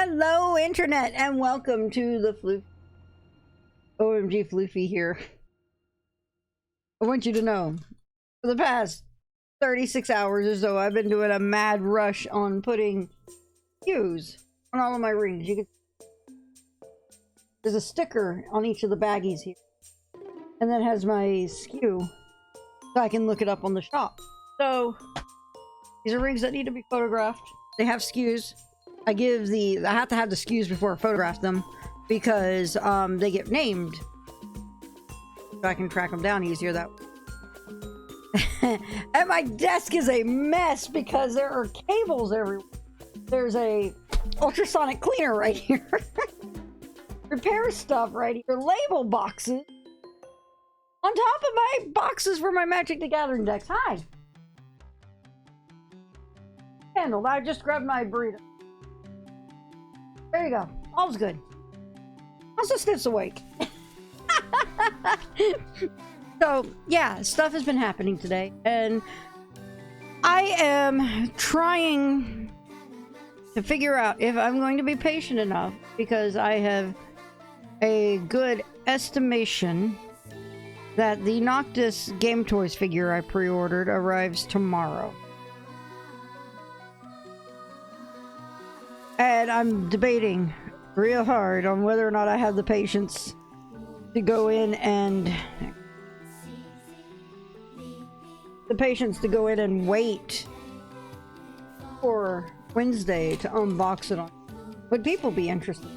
Hello, Internet, and welcome to the OMG Floofy here. I want you to know, for the past 36 hours or so, I've been doing a mad rush on putting SKUs on all of my rings. There's a sticker on each of the baggies here, and then it has my SKU, so I can look it up on the shop. So, these are rings that need to be photographed. They have SKUs. I have to have the SKUs before I photograph them because they get named. So I can track them down easier that way. And my desk is a mess because there are cables everywhere. There's a ultrasonic cleaner right here. Repair stuff right here. Label boxes. On top of my boxes for my Magic the Gathering decks. Hi. Candle. I just grabbed my burrito. There you go. All's good. Also, Stiff's awake. So, yeah, stuff has been happening today. And I am trying to figure out if I'm going to be patient enough because I have a good estimation that the Noctis Game Toys figure I pre-ordered arrives tomorrow. And I'm debating real hard on whether or not I have the patience to go in and wait for Wednesday to unbox it on. Would people be interested?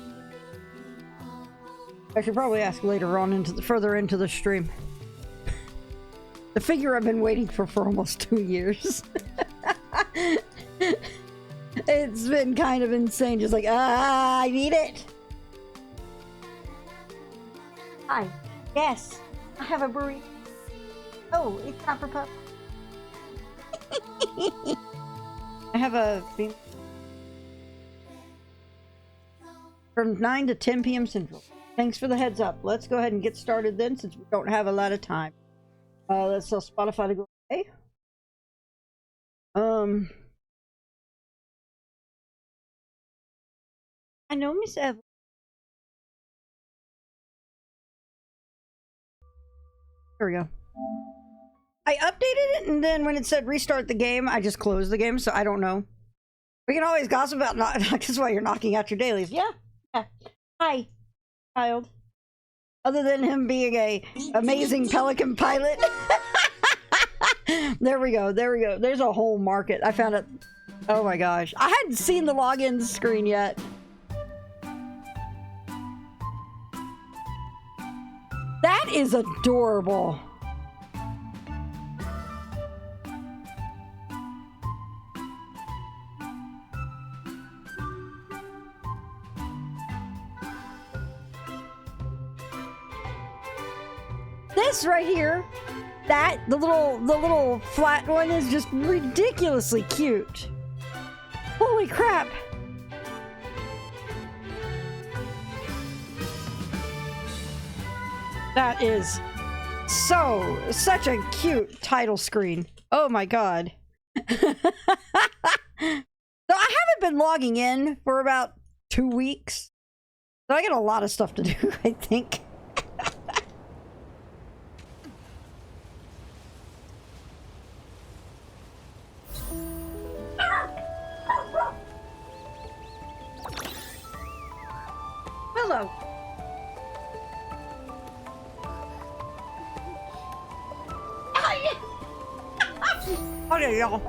I should probably ask later on further into the stream. The figure I've been waiting for almost 2 years. It's been kind of insane, just like, I need it. Hi. Yes, I have a burrito. Oh, it's not for pup. I have a... From 9 to 10 p.m. Central. Thanks for the heads up. Let's go ahead and get started then, since we don't have a lot of time. Let's tell Spotify to go away. I know, Miss Evelyn. There we go. I updated it, and then when it said restart the game, I just closed the game, so I don't know. We can always gossip about Noctis while you're knocking out your dailies. Yeah. Hi, child. Other than him being a amazing pelican pilot. There we go. There's a whole market. I found it. Oh my gosh. I hadn't seen the login screen yet. That is adorable. This right here, the little flat one is just ridiculously cute. Holy crap. That is such a cute title screen. Oh my god. So I haven't been logging in for about 2 weeks. So I got a lot of stuff to do, I think. Hello. Okay, y'all.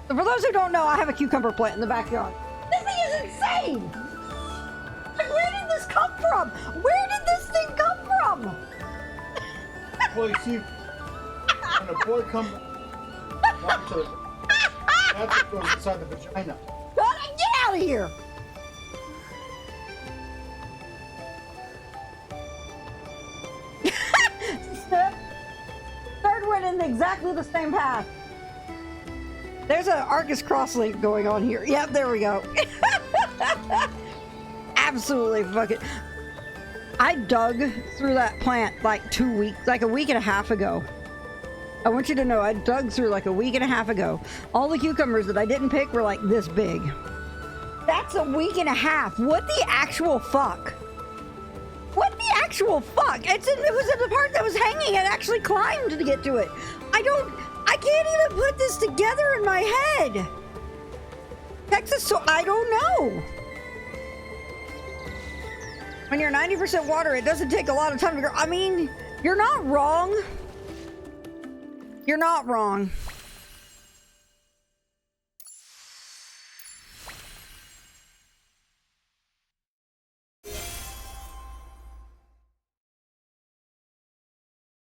So for those who don't know, I have a cucumber plant in the backyard. This thing is insane! Like, where did this come from? Where did this thing come from? Well, you see, when a boy comes, that's what goes inside the vagina. Get out of here! Third went in exactly the same path. There's an Arcus crosslink going on here. Yep, there we go. Absolutely fucking. I dug through that plant like a week and a half ago. I want you to know I dug through like a week and a half ago. All the cucumbers that I didn't pick were like this big. That's a week and a half. What the actual fuck? What the actual fuck? It was in the part that was hanging and actually climbed to get to it. I can't even put this together in my head. Texas, so I don't know. When you're 90% water, it doesn't take a lot of time to grow. I mean, you're not wrong. You're not wrong.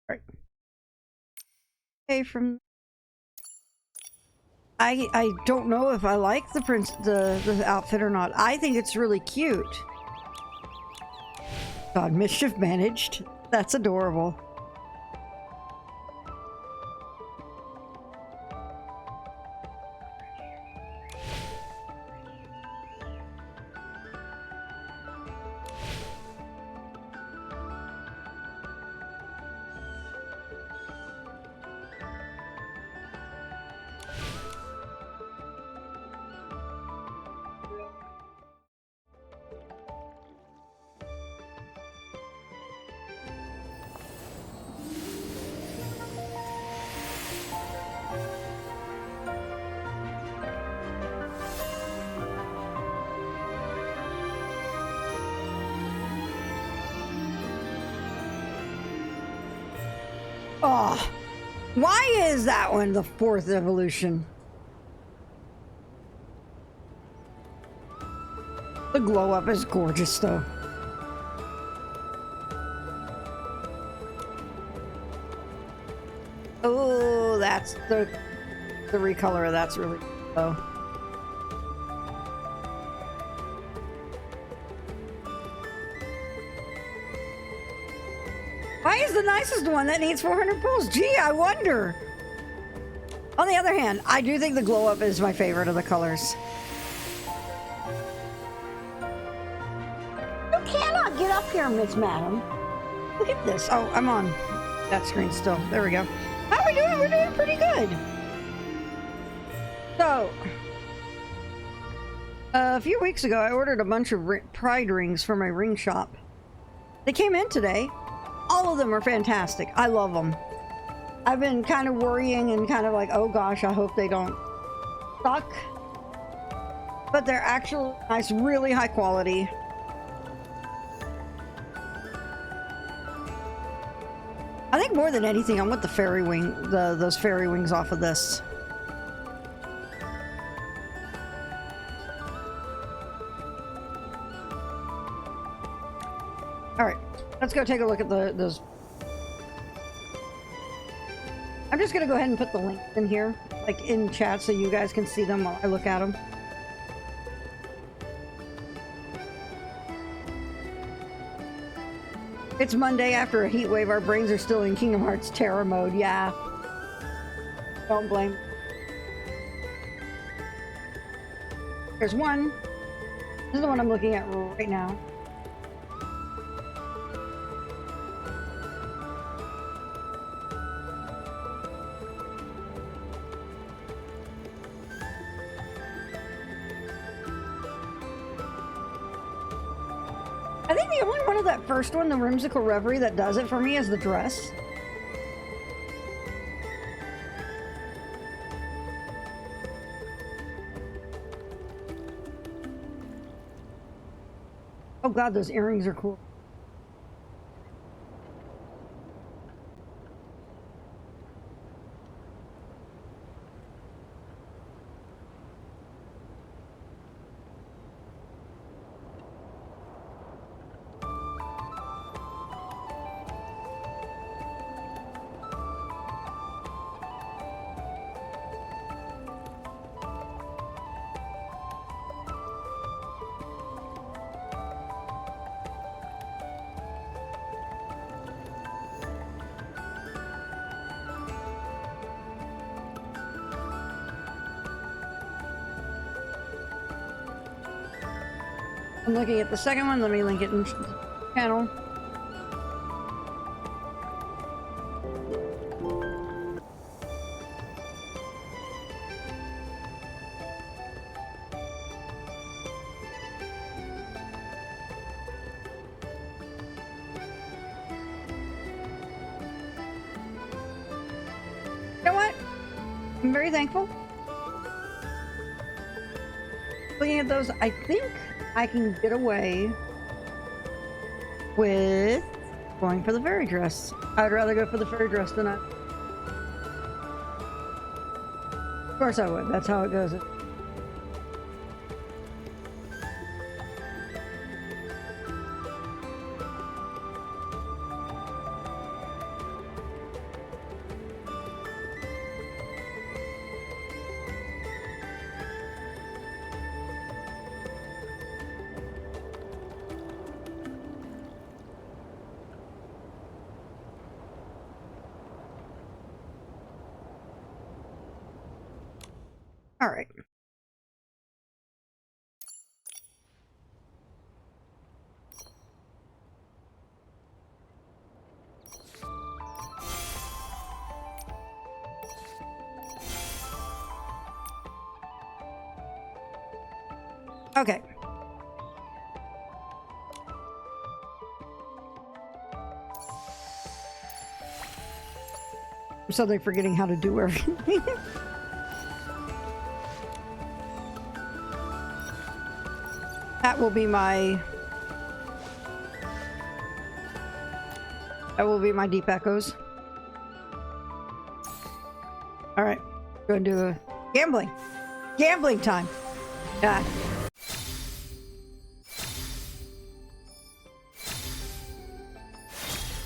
Right. Okay, from I don't know if I like the outfit or not. I think it's really cute. God, mischief managed. That's adorable. Oh, why is that one the fourth evolution? The glow up is gorgeous though. Oh, that's the recolor of that's really low. Why is the nicest one that needs 400 pulls? Gee, I wonder. On the other hand, I do think the glow up is my favorite of the colors. You cannot get up here, Miss Madam. Look at this. Oh, I'm on that screen still. There we go. How are we doing? We're doing pretty good. So, a few weeks ago, I ordered a bunch of pride rings for my ring shop. They came in today. All of them are fantastic. I love them. I've been kind of worrying and kind of like, oh gosh, I hope they don't suck. But they're actually nice, really high quality. I think more than anything, I want the fairy wing, those fairy wings off of this. All right. Let's go take a look at those. I'm just gonna go ahead and put the link in here, like in chat, so you guys can see them while I look at them. It's Monday after a heat wave. Our brains are still in Kingdom Hearts terror mode. Yeah. Don't blame. There's one. This is the one I'm looking at right now. I think the only one of that first one, the Whimsical Reverie, that does it for me is the dress. Oh god, those earrings are cool. I'm looking at the second one. Let me link it in the channel. I'm very thankful. Looking at those, I think I can get away with going for the fairy dress. I'd rather go for the fairy dress than I... Of course I would. That's how it goes. All right. Okay. I'm suddenly forgetting how to do everything. That will be my deep echoes. All right, going to do a gambling time. Yeah.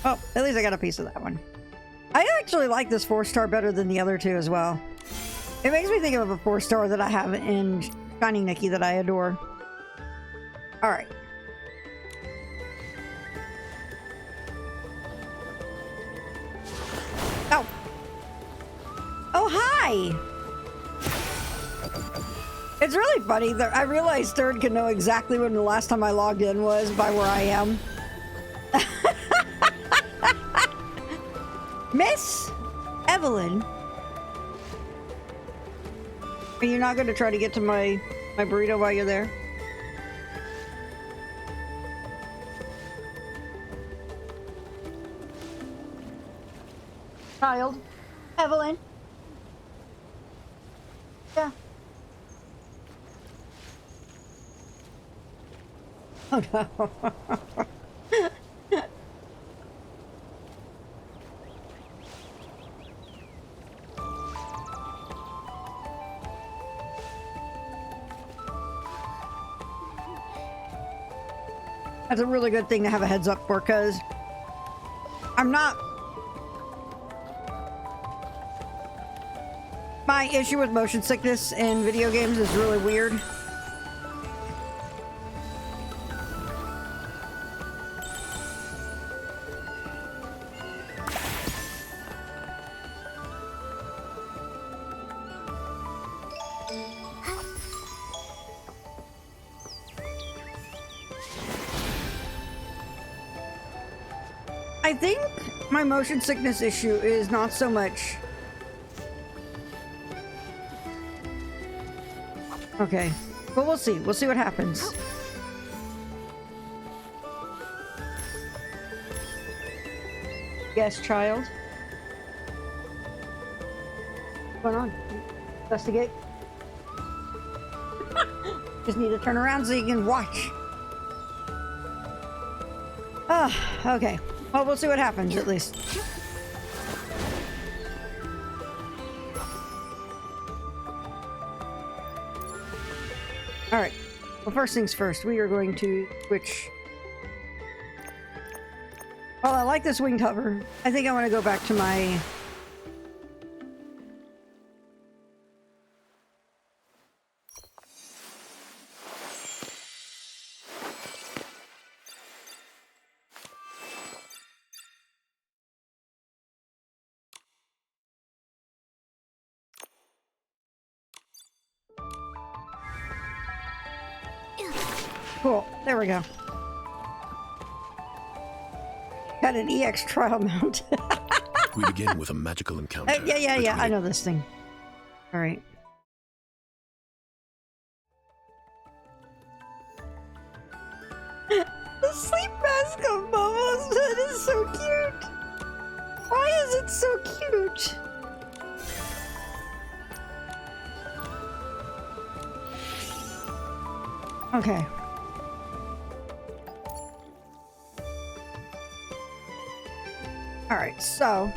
Oh, at least I got a piece of that one. I actually like this 4-star better than the other two as well. It makes me think of a 4-star that I have in Shiny Nikki that I adore. All right. Oh. Oh, hi. It's really funny that I realized Third can know exactly when the last time I logged in was by where I am. Miss Evelyn. Are you not going to try to get to my burrito while you're there? Child. Evelyn. Yeah. Oh no. That's a really good thing to have a heads up for, because I'm not... My issue with motion sickness in video games is really weird. I think my motion sickness issue is not so much... Okay, well, we'll see. We'll see what happens. Yes, child. What's going on? Investigate. Just need to turn around so you can watch. Ah, okay. Well, we'll see what happens, at least. Alright. Well, first things first, we are going to switch. Well, I like this winged hover. I think I want to go back to my... Cool. There we go. Got an EX trial mount. We begin with a magical encounter. Yeah. I know this thing. All right. The sleep mask of Momo's head is so cute. Why is it so cute? Okay. Alright, so...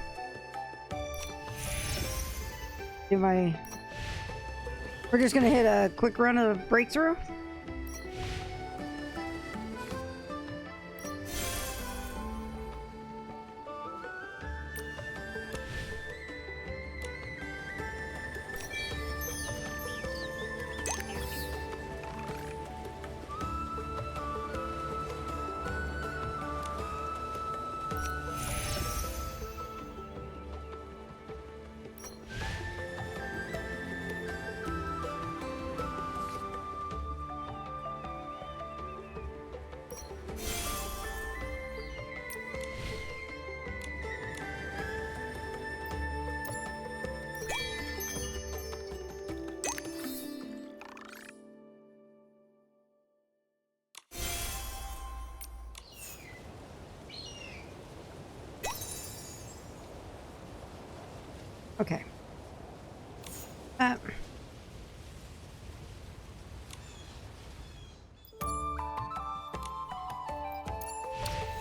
We're just gonna hit a quick run of breakthrough. Okay.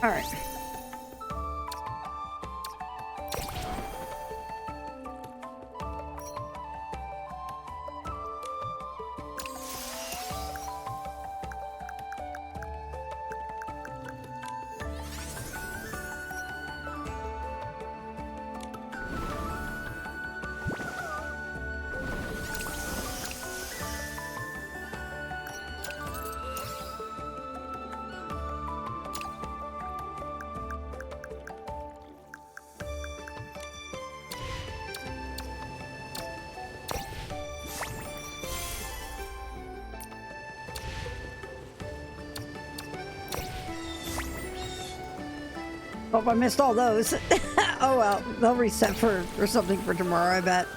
All right. Oh, I missed all those. Oh well, they'll reset for something for tomorrow, I bet.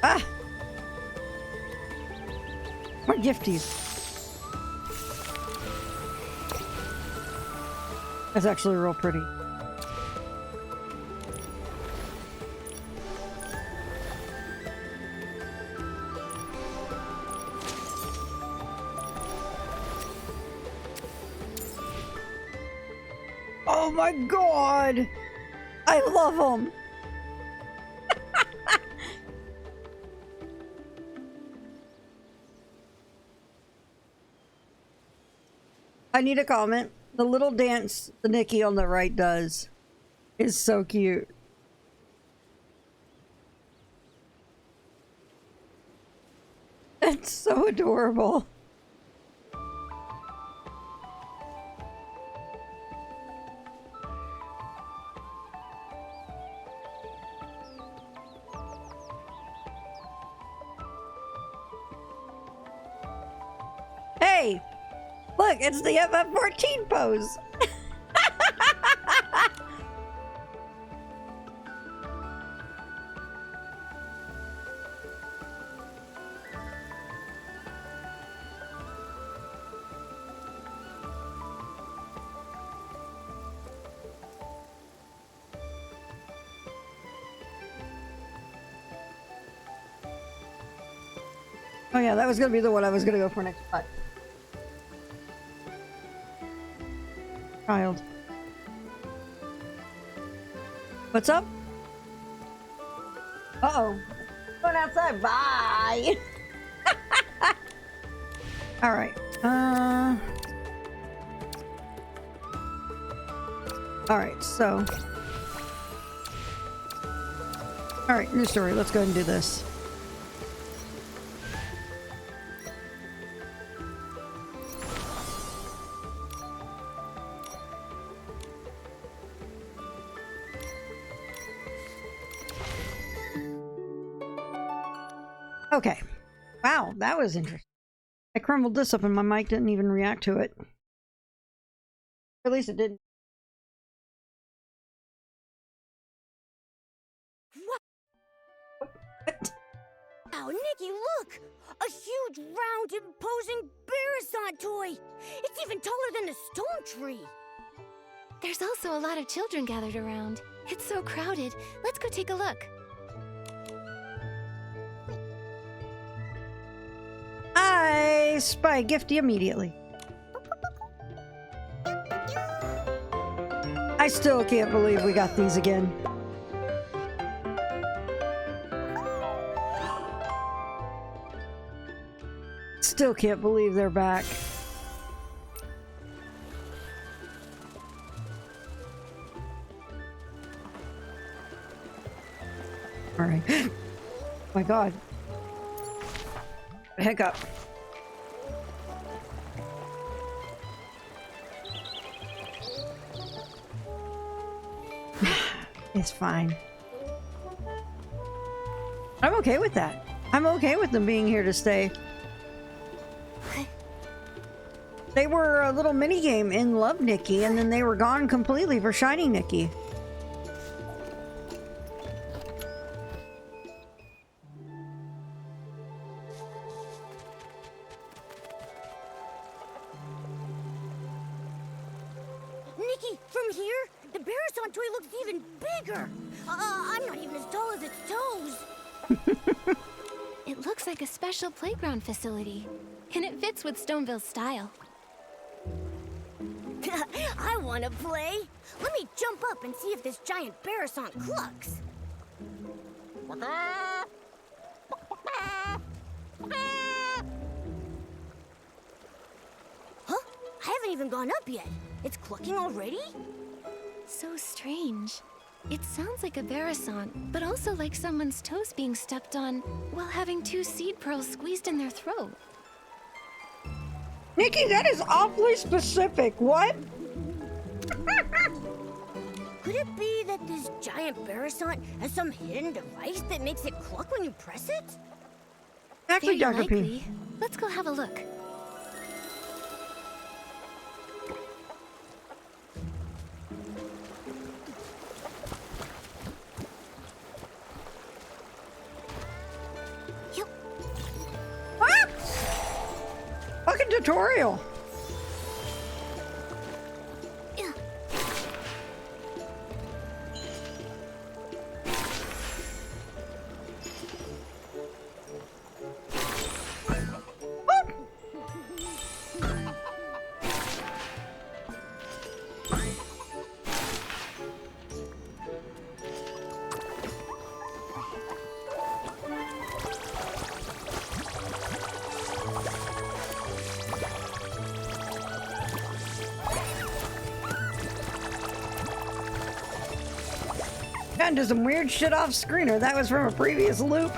Ah! More gifties. That's actually real pretty. Oh my god! I love them! I need a comment. The little dance the Nikki on the right does is so cute. It's so adorable. Hey! Look, it's the FF14 pose! Oh yeah, that was gonna be the one I was gonna go for next time. Child. What's up? Uh-oh. Going outside. Bye. Alright. Alright, so. Alright, new story. Let's go ahead and do this. Okay. Wow, that was interesting. I crumbled this up and my mic didn't even react to it. Or at least it didn't. What? Wow, Nikki, look! A huge, round, imposing Barasant toy! It's even taller than the stone tree! There's also a lot of children gathered around. It's so crowded. Let's go take a look. face by a gifty immediately. I still can't believe we got these again. Still can't believe they're back. All right. My God. Hiccup. It's fine. I'm okay with that. I'm okay with them being here to stay. They were a little mini game in Love Nikki, and then they were gone completely for Shiny Nikki. Nikki, from here, the Barrison toy looks even bigger. I'm not even as tall as its toes. It looks like a special playground facility, and it fits with Stoneville's style. I want to play. Let me jump up and see if this giant Barrison clucks. Huh? I haven't even gone up yet. It's clucking already? So strange. It sounds like a Barrison, but also like someone's toes being stepped on while having 2 seed pearls squeezed in their throat. Nikki, that is awfully specific. What? Could it be that this giant Barrison has some hidden device that makes it cluck when you press it? Actually, Very Dr. P. likely. Let's go have a look. Yep. Ah! Fucking tutorial. Yeah. Got into some weird shit off screen, or that was from a previous loop.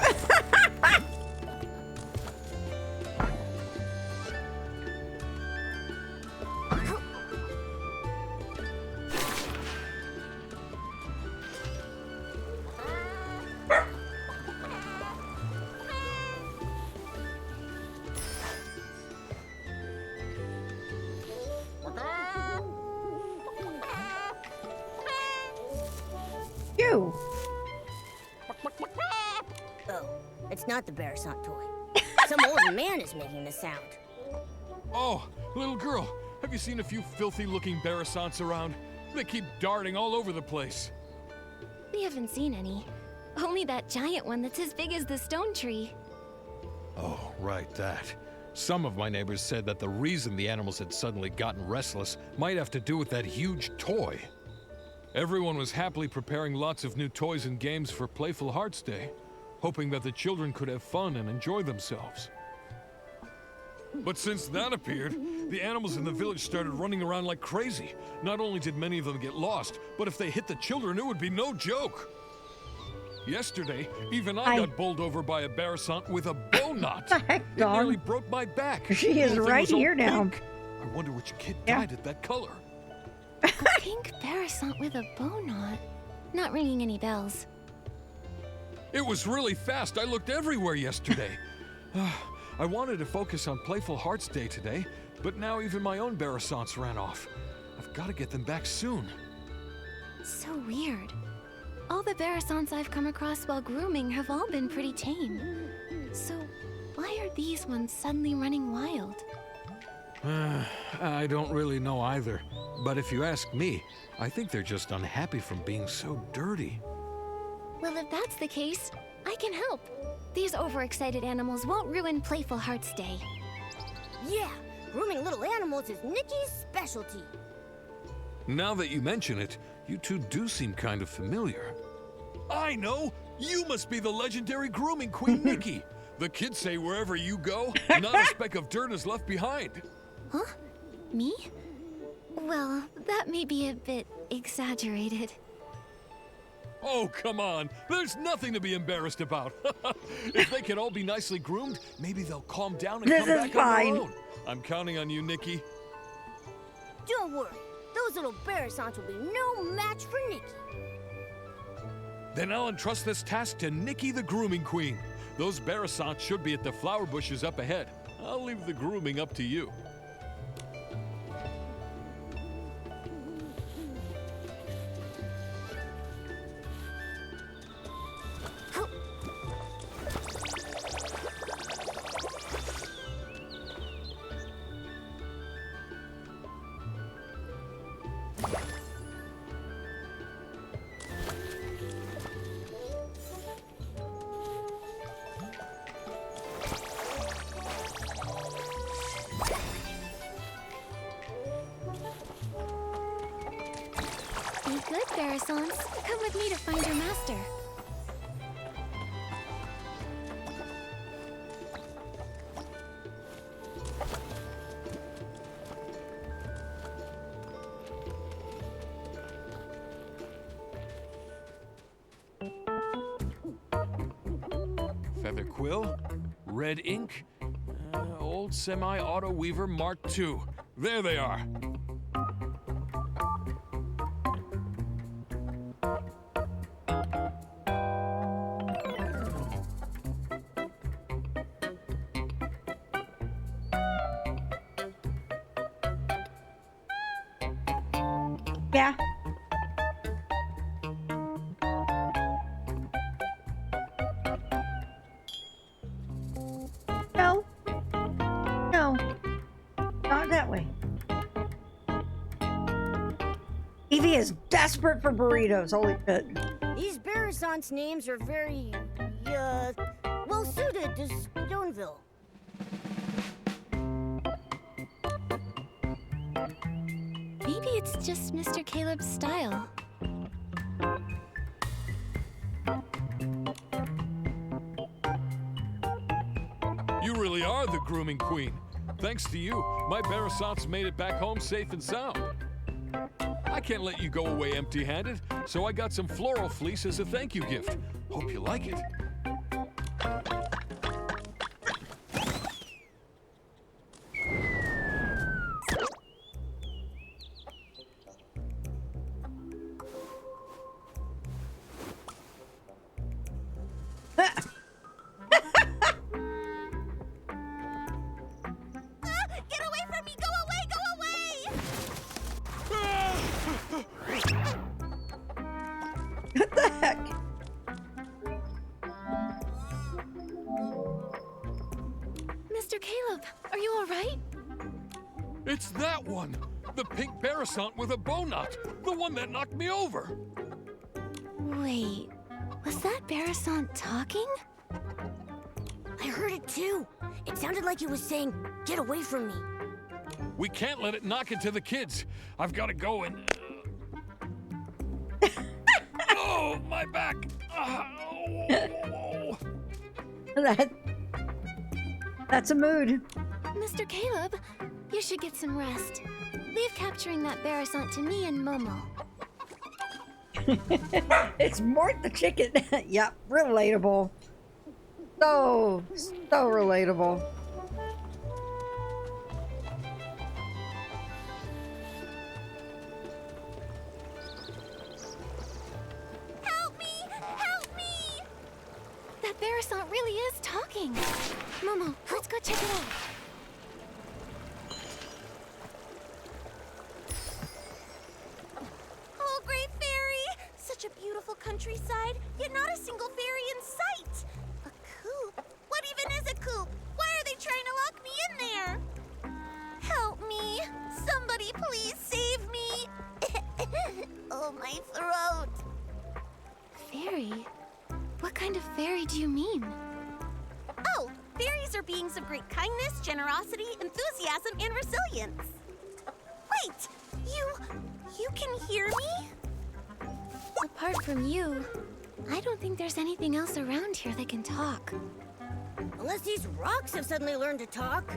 You. Oh, it's not the Barrison toy. Some old man is making the sound. Oh, little girl, have you seen a few filthy-looking Barrisons around? They keep darting all over the place. We haven't seen any. Only that giant one that's as big as the stone tree. Oh, right, that. Some of my neighbors said that the reason the animals had suddenly gotten restless might have to do with that huge toy. Everyone was happily preparing lots of new toys and games for Playful Hearts Day, hoping that the children could have fun and enjoy themselves. But since that appeared, the animals in the village started running around like crazy. Not only did many of them get lost, but if they hit the children, it would be no joke. Yesterday, even I got bowled over by a Barrison with a bow knot. It nearly broke my back. She is right here now. Pink. I wonder which kid dyed it that color. A pink Barrison with a bow knot. Not ringing any bells. It was really fast. I looked everywhere yesterday. I wanted to focus on Playful Hearts Day today, but now even my own Barrisons ran off. I've got to get them back soon. So weird. All the Barrisons I've come across while grooming have all been pretty tame. So why are these ones suddenly running wild? I don't really know either. But if you ask me, I think they're just unhappy from being so dirty. Well, if that's the case, I can help. These overexcited animals won't ruin Playful Hearts Day. Yeah, grooming little animals is Nikki's specialty. Now that you mention it, you two do seem kind of familiar. I know! You must be the legendary grooming queen, Nikki! The kids say wherever you go, not a speck of dirt is left behind. Huh? Me? Well, that may be a bit exaggerated. Oh, come on. There's nothing to be embarrassed about. If they can all be nicely groomed, maybe they'll calm down and This come is back fine. on their own. I'm counting on you, Nikki. Don't worry, those little Barrisons will be no match for Nikki. Then I'll entrust this task to Nikki the Grooming Queen. Those Barrisons should be at the flower bushes up ahead. I'll leave the grooming up to you. Be good, Barrisons. Come with me to find your master. Feather quill, red ink, old semi-auto weaver Mark II. There they are. Yeah. No. No. Not that way. Evie is desperate for burritos. Holy shit. These Barrisons' names are very, well suited to Stoneville. Maybe it's just Mr. Caleb's style. You really are the grooming queen. Thanks to you, my Barrisons made it back home safe and sound. I can't let you go away empty-handed, so I got some floral fleece as a thank you gift. Hope you like it. Get away from me! Go away! Go away! What the heck? Mr. Caleb, are you all right? It's that one! The pink Barrison with a bow knot! The one that knocked me over! Wait, was that Barrison talking? I heard it too. It sounded like it was saying, "Get away from me." We can't let it knock into the kids. I've got to go and... Oh, my back! Oh. That's a mood. Mr. Caleb, you should get some rest. Leave capturing that Barrison to me and Momo. It's Mort the chicken. Yep, relatable. So relatable. Help me! Help me! That Barrison really is talking. Momo, let's go check it out. Oh, great fairy! Such a beautiful countryside, yet not a single fairy in sight. A coop? What even is a coop? Why are they trying to lock me in there? Help me! Somebody please save me! Oh, my throat! Fairy? What kind of fairy do you mean? Oh, Fairies are beings of great kindness, generosity, enthusiasm, and resilience. Wait! You can hear me? Apart from you, I don't think there's anything else around here that can talk. Unless these rocks have suddenly learned to talk.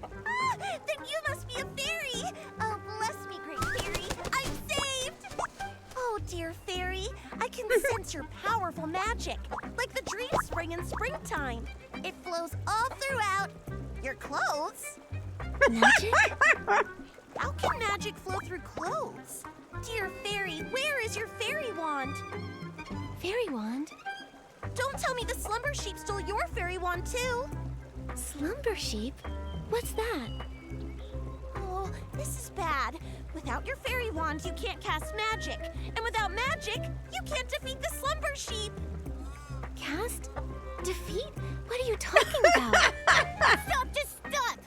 Ah, then you must be a fairy! Oh, bless me, great fairy! I'm saved! Oh, dear fairy, I can sense your powerful magic, like the dream spring in springtime. It flows all throughout your clothes. Magic? How can magic flow through clothes? Dear fairy, where is your fairy wand? Fairy wand? Don't tell me the slumber sheep stole your fairy wand too. Slumber sheep? What's that? Oh, this is bad. Without your fairy wand, you can't cast magic. And without magic, you can't defeat the slumber sheep. Cast? Defeat? What are you talking about? Stop, just stop!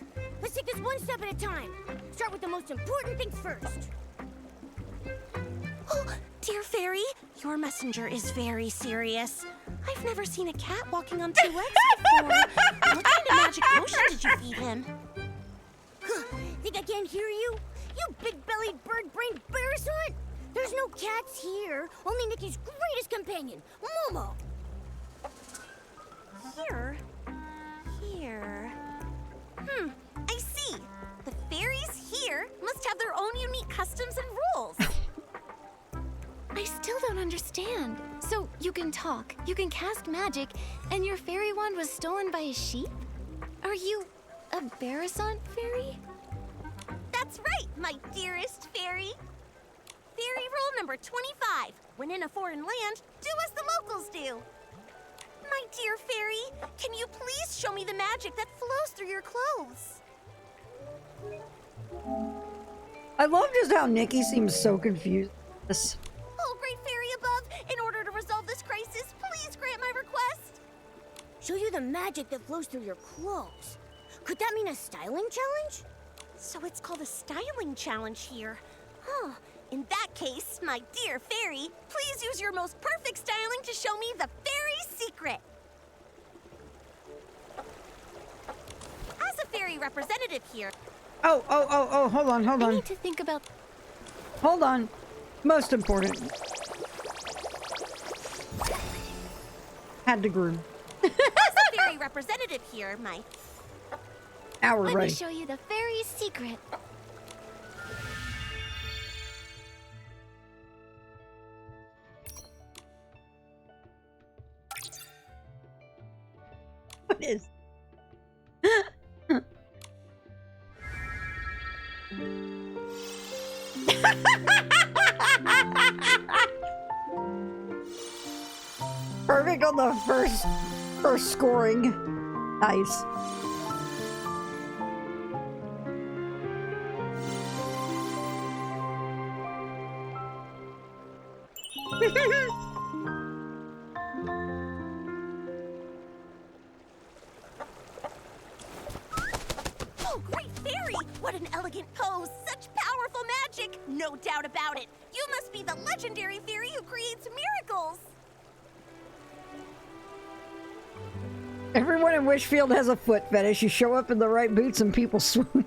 Let's take this one step at a time. Start with the most important things first. Oh, dear fairy, your messenger is very serious. I've never seen a cat walking on two legs before. What kind of magic potion did you feed him? Think I can't hear you? You big-bellied, bird-brained parasite! There's no cats here, only Nikki's greatest companion, Momo! Here. I see. The fairies here must have their own unique customs and rules. I still don't understand. So you can talk, you can cast magic, and your fairy wand was stolen by a sheep? Are you a Barasant fairy? That's right, my dearest fairy. Fairy rule number 25. When in a foreign land, do as the locals do. My dear fairy, can you please show me the magic that flows through your clothes? I love just how Nikki seems so confused. This. Oh, great fairy above, in order to resolve this crisis, please grant my request. Show you the magic that flows through your clothes. Could that mean a styling challenge? So it's called a styling challenge here. Huh. In that case, my dear fairy, please use your most perfect styling to show me the fairy secret. As a fairy representative here, Oh, hold on. I need to think about... Hold on. Most important. Had to groom. as a fairy representative here, my... Now we're Let me ready. show you the fairy's secret. What is? Perfect on the first scoring. Nice. Oh, great fairy! What an elegant pose! Such powerful magic! No doubt about it! You must be the legendary fairy who creates miracles! Everyone in Wishfield has a foot fetish. You show up in the right boots and people swoon.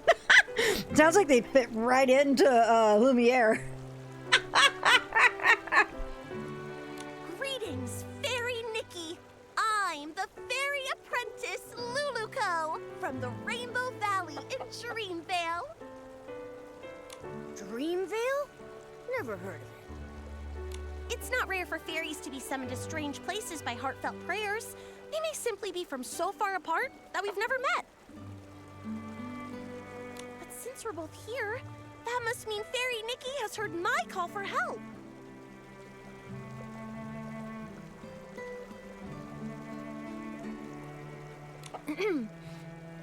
Sounds like they fit right into Lumiere. Greetings, Fairy Nikki! I'm the fairy apprentice Luluco from the Rainbow Valley in Dreamvale. Dreamvale? Never heard of it. It's not rare for fairies to be summoned to strange places by heartfelt prayers. They may simply be from so far apart that we've never met. But since we're both here, that must mean Fairy Nikki has heard my call for help.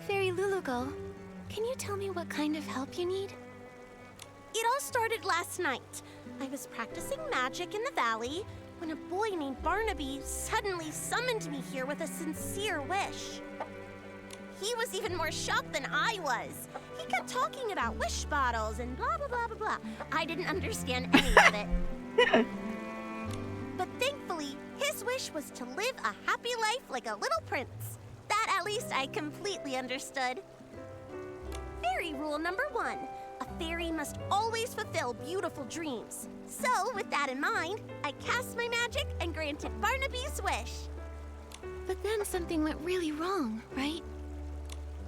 Fairy Lulugal, can you tell me what kind of help you need? It all started last night. I was practicing magic in the valley when a boy named Barnaby suddenly summoned me here with a sincere wish. He was even more shocked than I was. He kept talking about wish bottles and blah, blah, blah, blah, blah. I didn't understand any of it. But thankfully, his wish was to live a happy life like a little prince. That at At least I completely understood. Fairy rule number 1. A fairy must always fulfill beautiful dreams. So, with that in mind, I cast my magic and granted Barnaby's wish. But then something went really wrong, right?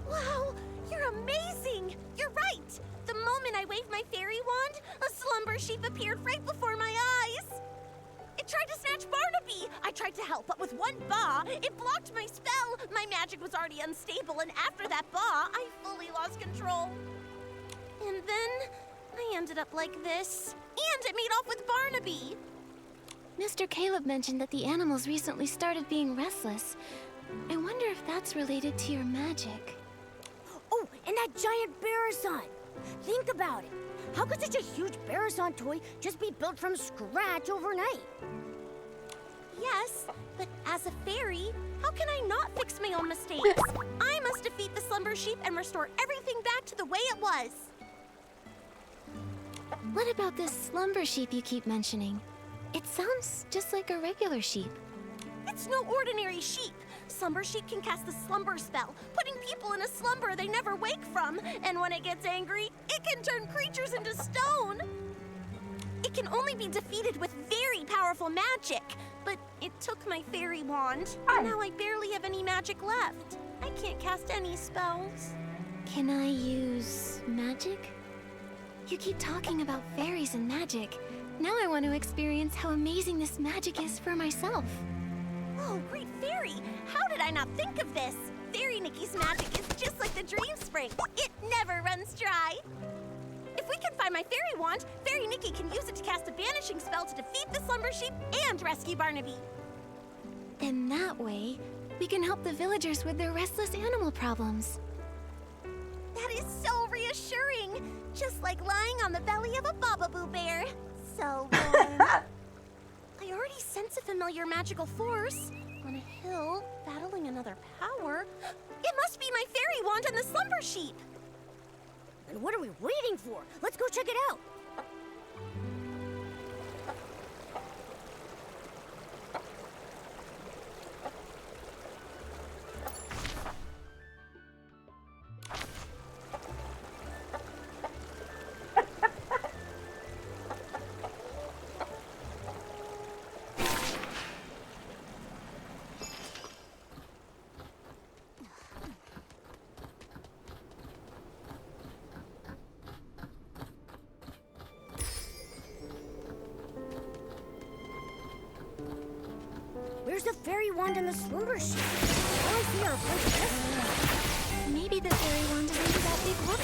Wow, you're amazing! You're right! The moment I waved my fairy wand, a slumber sheep appeared right before my eyes. It tried to snatch Barnaby! I tried to help, but with one ba, it blocked my spell. My magic was already unstable, and after that ba, I fully lost control. And then I ended up like this. And it made off with Barnaby. Mr. Caleb mentioned that the animals recently started being restless. I wonder if that's related to your magic. Oh, and that giant Barasson. Think about it. How could such a huge Barasson toy just be built from scratch overnight? Yes, but as a fairy, how can I not fix my own mistakes? I must defeat the slumber sheep and restore everything back to the way it was. What about this slumber sheep you keep mentioning? It sounds just like a regular sheep. It's no ordinary sheep. Slumber sheep can cast the slumber spell, putting people in a slumber they never wake from. And when it gets angry, it can turn creatures into stone. It can only be defeated with very powerful magic. But it took my fairy wand, and now I barely have any magic left. I can't cast any spells. Can I use magic? You keep talking about fairies and magic. Now I want to experience how amazing this magic is for myself. Oh, great fairy! How did I not think of this? Fairy Nikki's magic is just like the dream spring. It never runs dry. If we can find my fairy wand, Fairy Nikki can use it to cast a banishing spell to defeat the slumber sheep and rescue Barnaby. Then that way, we can help the villagers with their restless animal problems. That is so reassuring. Just like lying on the belly of a Bababoo bear. So warm. I already sense a familiar magical force. On a hill, battling another power. It must be my fairy wand and the slumber sheep. And what are we waiting for? Let's go check it out. Where's the fairy wand and the slumber sheep? All I see are a bunch of this. Maybe the fairy wand is under that big rock.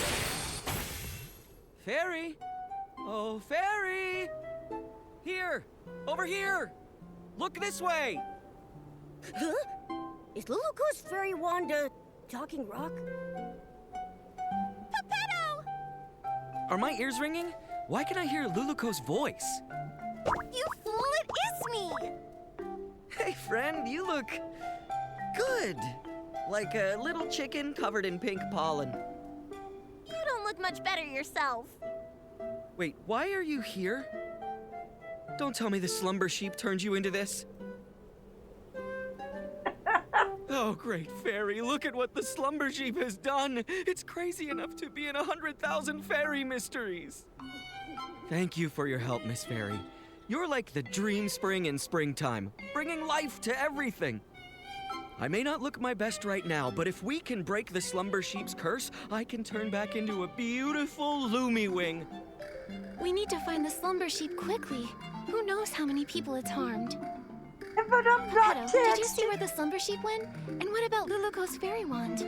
Fairy! Oh, fairy! Here! Over here! Look this way! Huh? Is Luluko's fairy wand a talking rock? Pepetto! Are my ears ringing? Why can I hear Luluko's voice? You fool, it is me! Hey, friend, you look good. Like a little chicken covered in pink pollen. You don't look much better yourself. Wait, why are you here? Don't tell me the slumber sheep turned you into this. Oh, great fairy, look at what the slumber sheep has done. It's crazy enough to be in 100,000 fairy mysteries. Thank you for your help, Miss Fairy. You're like the dream spring in springtime, bringing life to everything. I may not look my best right now, but if we can break the slumber sheep's curse, I can turn back into a beautiful Loomy-wing. We need to find the slumber sheep quickly. Who knows how many people it's harmed? Pepetto, did you see where the slumber sheep went? And what about Luluko's fairy wand?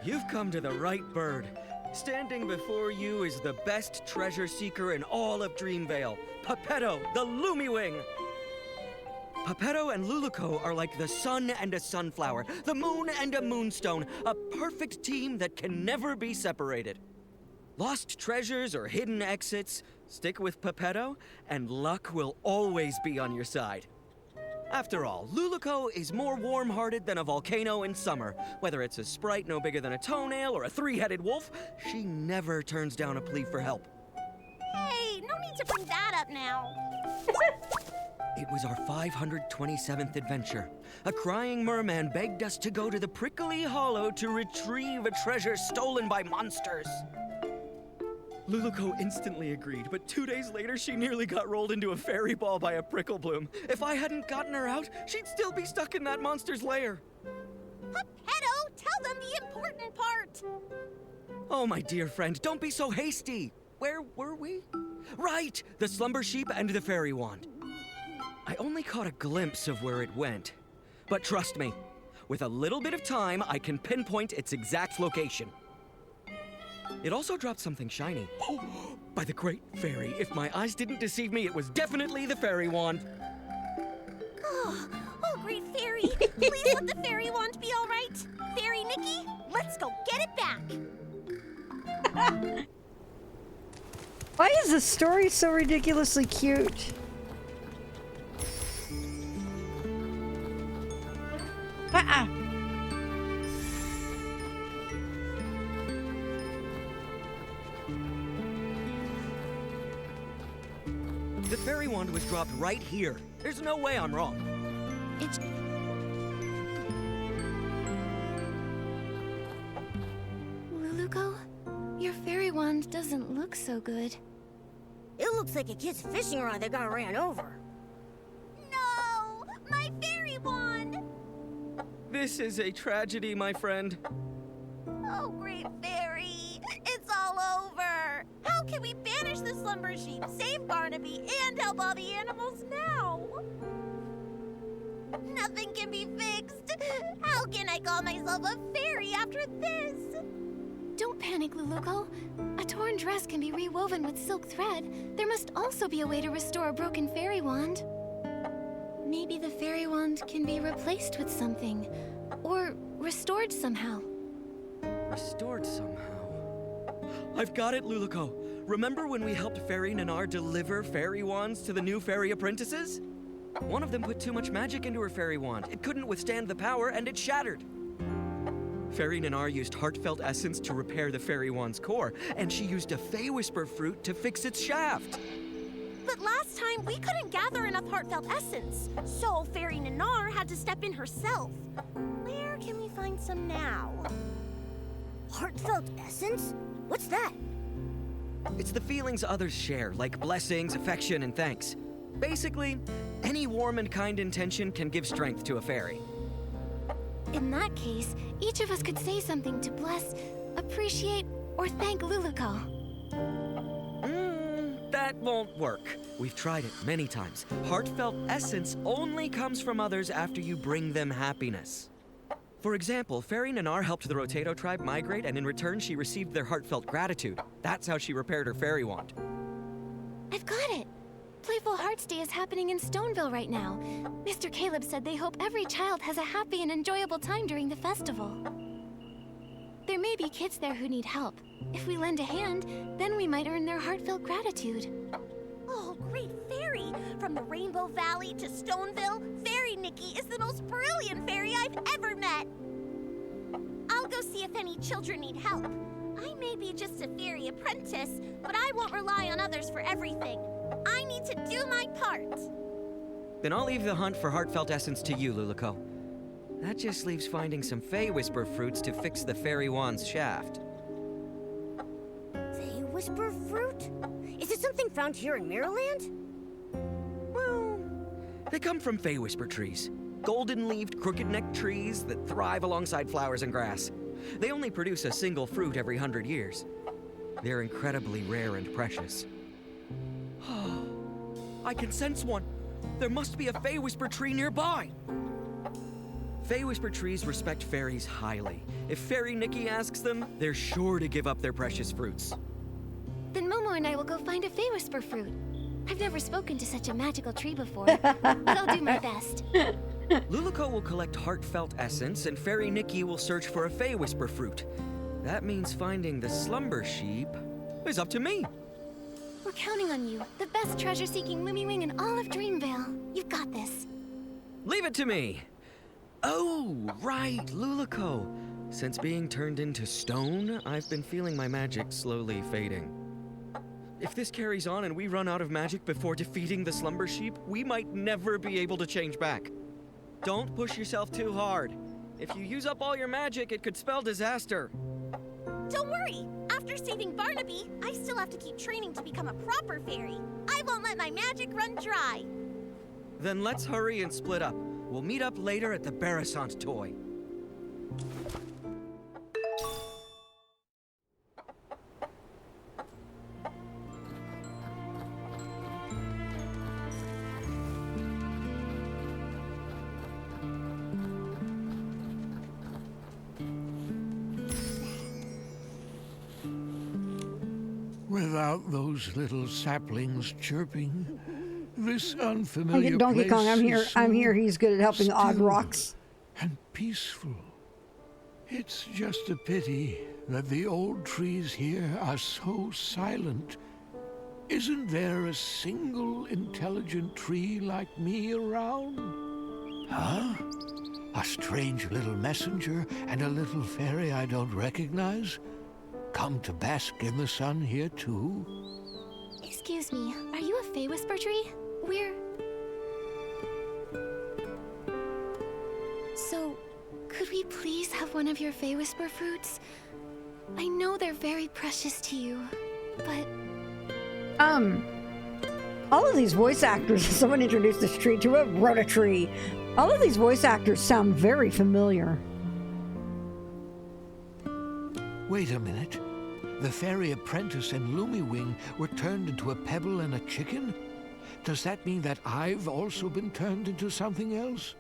You've come to the right bird. Standing before you is the best treasure seeker in all of Dreamvale, Pepetto, the Loomy-wing. Pepetto and Luluko are like the sun and a sunflower, the moon and a moonstone, a perfect team that can never be separated. Lost treasures or hidden exits, stick with Pepetto, and luck will always be on your side. After all, Luluko is more warm-hearted than a volcano in summer. Whether it's a sprite no bigger than a toenail or a three-headed wolf, she never turns down a plea for help. Hey, no need to bring that up now. It was our 527th adventure. A crying merman begged us to go to the prickly hollow to retrieve a treasure stolen by monsters. Luluko instantly agreed, but 2 days later she nearly got rolled into a fairy ball by a prickle bloom. If I hadn't gotten her out, she'd still be stuck in that monster's lair. Geppetto, tell them the important part. Oh, my dear friend, don't be so hasty. Where were we? Right, the slumber sheep and the fairy wand. I only caught a glimpse of where it went. But trust me, with a little bit of time, I can pinpoint its exact location. It also dropped something shiny. By the great fairy, if my eyes didn't deceive me, it was definitely the fairy wand. Oh, great fairy. Please let the fairy wand be all right. Fairy Nikki, let's go get it back. Why is this story so ridiculously cute? The fairy wand was dropped right here. There's no way I'm wrong. It's... Luluko, your fairy wand doesn't look so good. It looks like a kid's fishing rod that got ran over. No, my fairy wand. This is a tragedy, my friend. Oh, great fairy, it's all over. How can we banish the slumber sheep, save Barnaby, and help all the animals now? Nothing can be fixed. How can I call myself a fairy after this? Don't panic, Luluko. A torn dress can be rewoven with silk thread. There must also be a way to restore a broken fairy wand. Maybe the fairy wand can be replaced with something. Or restored somehow. Restored somehow. I've got it, Luluko. Remember when we helped Fairy Nanar deliver fairy wands to the new fairy apprentices? One of them put too much magic into her fairy wand. It couldn't withstand the power, and it shattered. Fairy Nanar used heartfelt essence to repair the fairy wand's core, and she used a Fey Whisper fruit to fix its shaft. But last time, we couldn't gather enough heartfelt essence, so Fairy Nanar had to step in herself. Where can we find some now? Heartfelt essence? What's that? It's the feelings others share, like blessings, affection, and thanks. Basically, any warm and kind intention can give strength to a fairy. In that case, each of us could say something to bless, appreciate, or thank Luluko. That won't work. We've tried it many times. Heartfelt essence only comes from others after you bring them happiness. For example, Fairy Nanar helped the Rotato tribe migrate, and in return she received their heartfelt gratitude. That's how she repaired her fairy wand. I've got it! Playful Hearts Day is happening in Stoneville right now. Mr. Caleb said they hope every child has a happy and enjoyable time during the festival. There may be kids there who need help. If we lend a hand, then we might earn their heartfelt gratitude. Oh, great fairy! From the Rainbow Valley to Stoneville, Fairy Nikki is the most brilliant fairy I've ever met! I'll go see if any children need help. I may be just a fairy apprentice, but I won't rely on others for everything. I need to do my part. Then I'll leave the hunt for heartfelt essence to you, Luluko. That just leaves finding some Fey Whisper fruits to fix the fairy wand's shaft. Fey Whisper fruit? Is it something found here in Mirrorland? Well, they come from Fey Whisper trees. Golden-leaved, crooked-necked trees that thrive alongside flowers and grass. They only produce a single fruit every 100 years. They're incredibly rare and precious. I can sense one. There must be a Fey Whisper tree nearby. Fey Whisper trees respect fairies highly. If Fairy Nikki asks them, they're sure to give up their precious fruits. Then Momo and I will go find a Fey Whisper fruit. I've never spoken to such a magical tree before, but I'll do my best. Luluko will collect heartfelt essence, and Fairy Nikki will search for a Fey Whisper fruit. That means finding the slumber sheep is up to me. We're counting on you, the best treasure-seeking Lumiwing in all of Dreamvale. You've got this. Leave it to me. Oh, right, Luluko. Since being turned into stone, I've been feeling my magic slowly fading. If this carries on and we run out of magic before defeating the Slumber Sheep, we might never be able to change back. Don't push yourself too hard. If you use up all your magic, it could spell disaster. Don't worry. After saving Barnaby, I still have to keep training to become a proper fairy. I won't let my magic run dry. Then let's hurry and split up. We'll meet up later at the Barasant toy. Without those little saplings chirping, this unfamiliar Donkey place Kong, I'm is here. I'm so here. He's good at helping odd still rocks. and peaceful. It's just a pity that the old trees here are so silent. Isn't there a single intelligent tree like me around? Huh? A strange little messenger and a little fairy I don't recognize? Come to bask in the sun here too? Excuse me, are you a Fey Whisper tree? So, could we please have one of your Fey Whisper fruits? I know they're very precious to you, but... All of these voice actors, someone introduced this tree to a Rototree. All of these voice actors sound very familiar. Wait a minute. The fairy apprentice and Lumiwing were turned into a pebble and a chicken? Does that mean that I've also been turned into something else?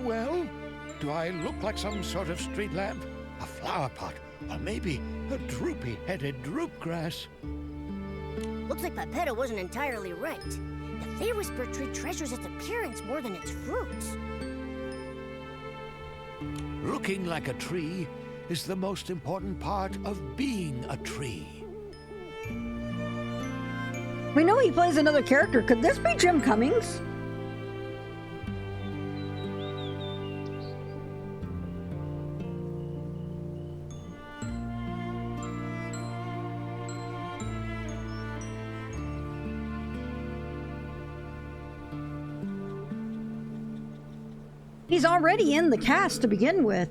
Well, do I look like some sort of street lamp? A flower pot? Or maybe a droopy-headed droopgrass? Looks like Pepetto wasn't entirely right. The Fey Whisper tree treasures its appearance more than its fruits. Looking like a tree is the most important part of being a tree. We know he plays another character. Could this be Jim Cummings? He's already in the cast to begin with.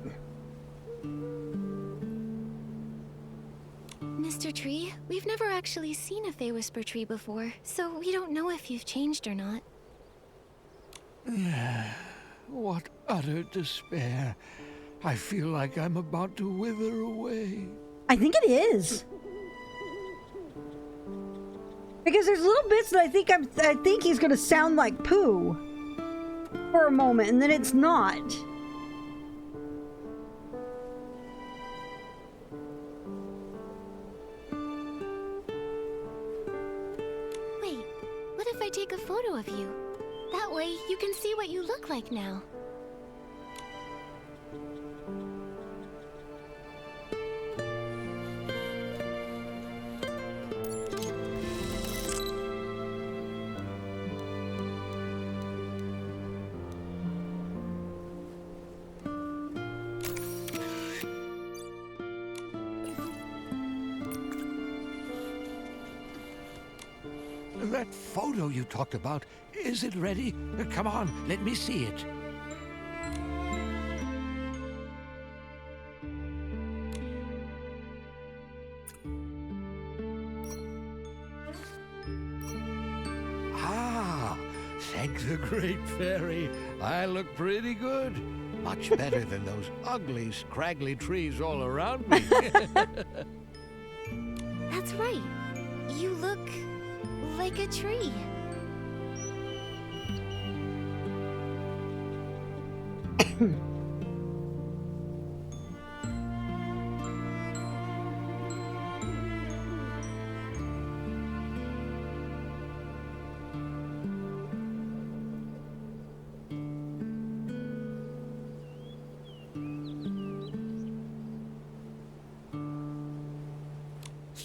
Mr. Tree, we've never actually seen a Fey Whisper tree before, so we don't know if you've changed or not. What utter despair. I feel like I'm about to wither away. I think it is. Because there's little bits that I think he's gonna sound like Pooh for a moment, and then it's not. Wait, what if I take a photo of you? That way, you can see what you look like now. That photo you talked about, is it ready? Come on, let me see it. Ah, thank the great fairy. I look pretty good. Much better than those ugly, scraggly trees all around me. That's right. You look like a tree.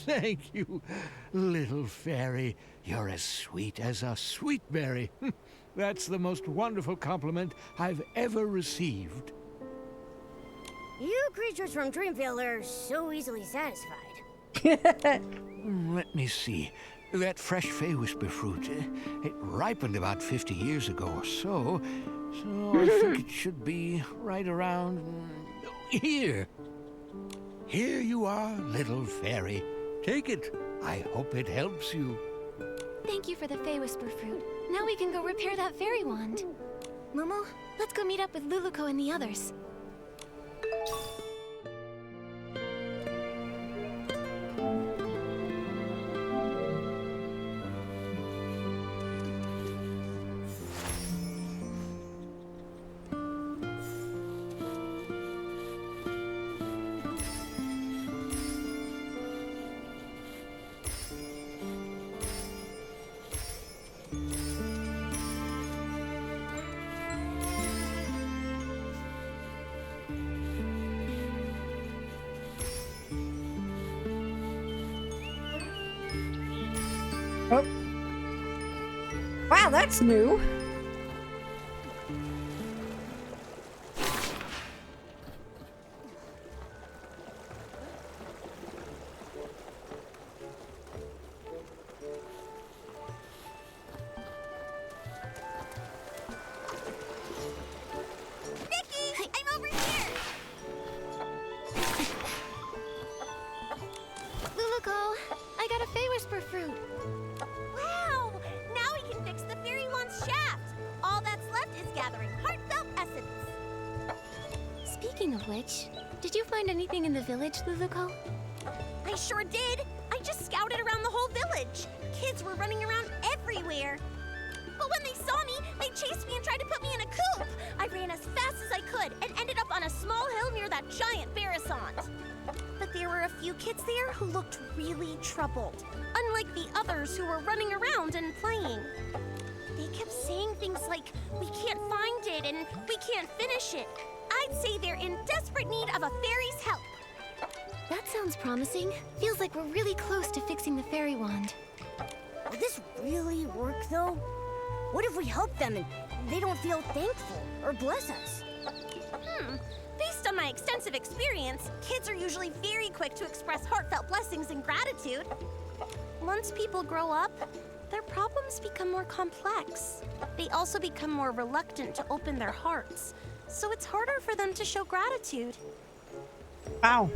Thank you, little fairy. You're as sweet as a sweet berry. That's the most wonderful compliment I've ever received. You creatures from Dreamville are so easily satisfied. Let me see. That fresh Fey Whisper fruit, it ripened about 50 years ago or so. So I think it should be right around here. Here you are, little fairy. Take it. I hope it helps you. Thank you for the Fey Whisper fruit. Now we can go repair that fairy wand. Momo, let's go meet up with Luluko and the others. Oh. Wow, that's new. Nikki, I'm over here. Luluko, I got a Fey Whisper fruit. Wow! Now we can fix the fairy wand's shaft. All that's left is gathering heartfelt essence. Speaking of which, did you find anything in the village, Luluko? I sure did. I just scouted around the whole village. Kids were running around everywhere. But when they saw me, they chased me and tried to put me in a coop. I ran as fast as I could and ended up on a small hill near that giant Barasant. But there were a few kids there who looked really troubled, unlike the others who were running around and playing. They kept saying things like, "We can't find it," and "We can't finish it." I'd say they're in desperate need of a fairy's help. That sounds promising. Feels like we're really close to fixing the fairy wand. Will this really work, though? What if we help them and they don't feel thankful or bless us? Based on my extensive experience, kids are usually very quick to express heartfelt blessings and gratitude. Once people grow up, their problems become more complex. They also become more reluctant to open their hearts, so it's harder for them to show gratitude. Wow.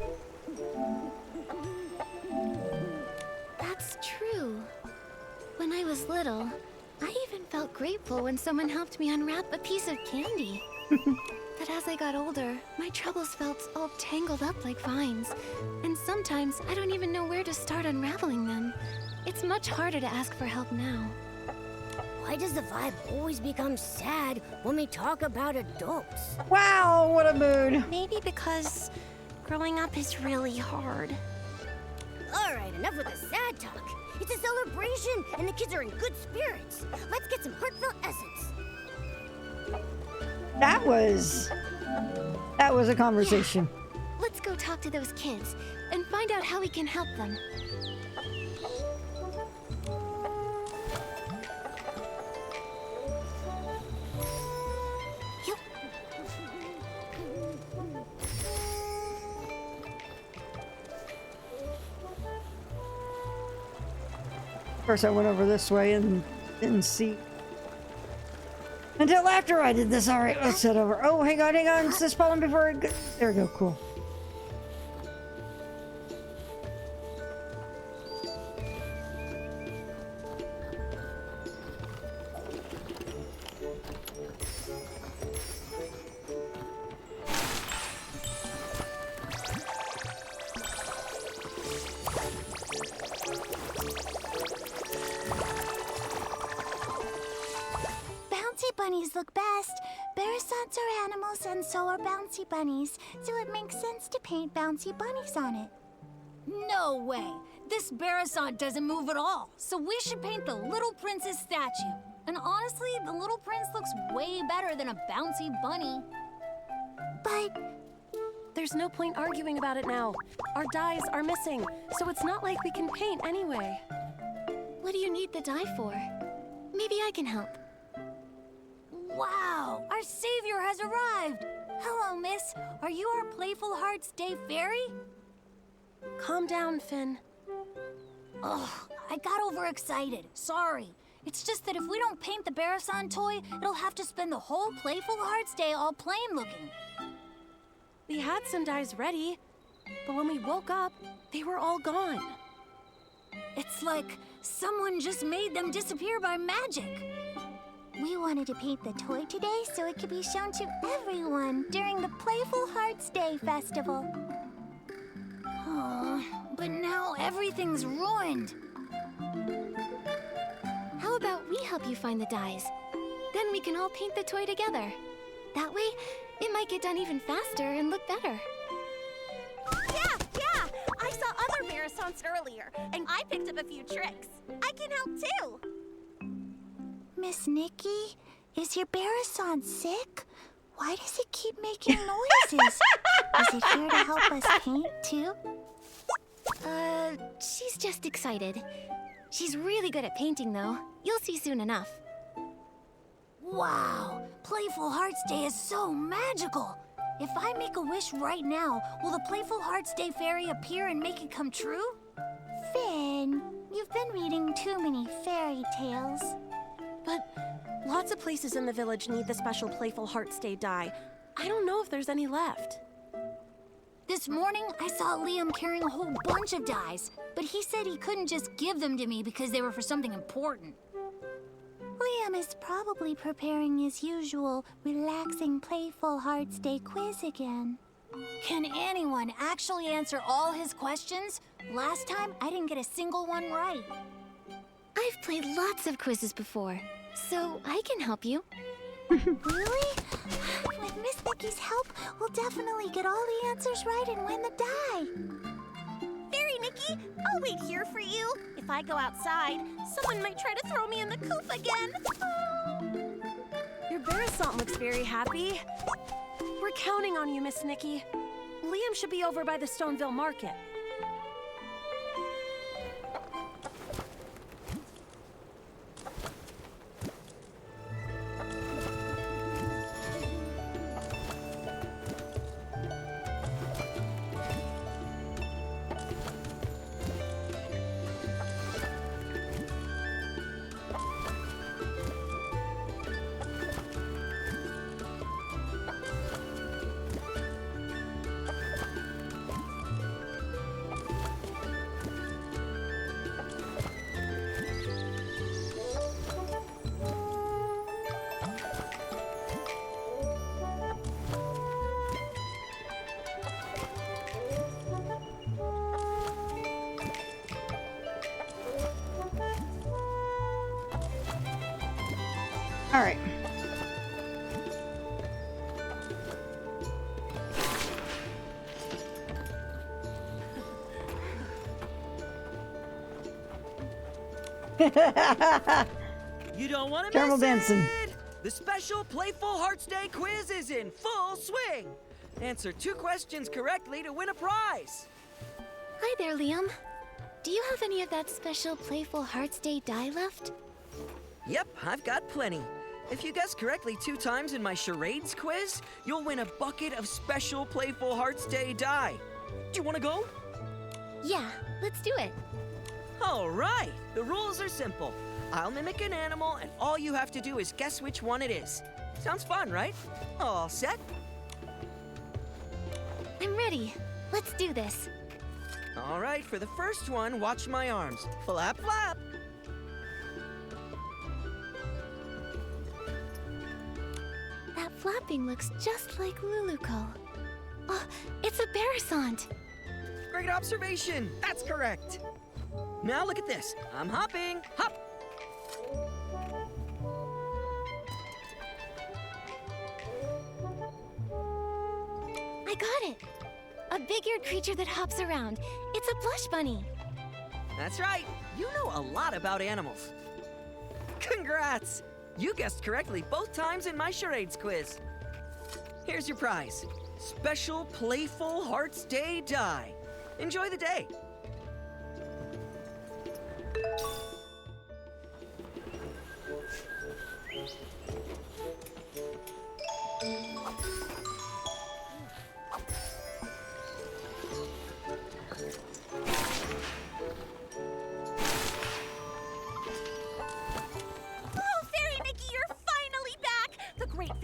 That's true. When I was little, I even felt grateful when someone helped me unwrap a piece of candy. But as I got older, my troubles felt all tangled up like vines. And sometimes I don't even know where to start unraveling them. It's much harder to ask for help now. Why does the vibe always become sad when we talk about adults? Wow, what a mood. Maybe because growing up is really hard. All right, enough with the sad talk. It's a celebration, and the kids are in good spirits. Let's get some heartfelt essence. That was a conversation. Let's go talk to those kids and find out how we can help them. First I went over this way and didn't see until after I did this. All right, let's head over. Oh, hang on. It's this pollen before it there we go. Cool. Bunnies look best. Barasants are animals and so are bouncy bunnies, so it makes sense to paint bouncy bunnies on it. No way! This Barasant doesn't move at all, so we should paint the Little Prince's statue. And honestly, the Little Prince looks way better than a bouncy bunny. But there's no point arguing about it now. Our dyes are missing, so it's not like we can paint anyway. What do you need the dye for? Maybe I can help. Wow! Our savior has arrived! Hello, miss. Are you our Playful Hearts Day fairy? Calm down, Finn. Ugh, I got overexcited. Sorry. It's just that if we don't paint the Barasan toy, it'll have to spend the whole Playful Hearts Day all plain looking. We had some dyes ready, but when we woke up, they were all gone. It's like someone just made them disappear by magic. We wanted to paint the toy today so it could be shown to everyone during the Playful Hearts Day festival. Oh, but now everything's ruined. How about we help you find the dyes? Then we can all paint the toy together. That way, it might get done even faster and look better. Yeah! I saw other marathons earlier, and I picked up a few tricks. I can help too. Miss Nikki, is your Barasan sick? Why does it keep making noises? Is it here to help us paint too? She's just excited. She's really good at painting, though. You'll see soon enough. Wow, Playful Hearts Day is so magical. If I make a wish right now, will the Playful Hearts Day fairy appear and make it come true? Finn, you've been reading too many fairy tales. But lots of places in the village need the special Playful Hearts Day dye. I don't know if there's any left. This morning, I saw Liam carrying a whole bunch of dyes, but he said he couldn't just give them to me because they were for something important. Liam is probably preparing his usual relaxing Playful Hearts Day quiz again. Can anyone actually answer all his questions? Last time, I didn't get a single one right. I've played lots of quizzes before, so I can help you. Really? With Miss Nikki's help, we'll definitely get all the answers right and win the die. Fairy Nikki, I'll wait here for you. If I go outside, someone might try to throw me in the coop again. Your Barasan looks very happy. We're counting on you, Miss Nikki. Liam should be over by the Stoneville Market. All right. You don't want to Caramel miss dancing. it! The special Playful Hearts Day quiz is in full swing! Answer 2 questions correctly to win a prize! Hi there, Liam. Do you have any of that special Playful Hearts Day dye left? Yep, I've got plenty. If you guess correctly 2 times in my charades quiz, you'll win a bucket of special Playful Hearts Day dye. Do you want to go? Yeah, let's do it. All right, the rules are simple. I'll mimic an animal, and all you have to do is guess which one it is. Sounds fun, right? All set? I'm ready. Let's do this. All right, for the first one, watch my arms. Flap, flap. That flapping looks just like Luluco. Oh, it's a Barasan. Great observation. That's correct. Now look at this. I'm hopping. Hop. I got it. A big-eared creature that hops around. It's a blush bunny. That's right. You know a lot about animals. Congrats! You guessed correctly both times in my charades quiz. Here's your prize. Special Playful Hearts Day dye. Enjoy the day.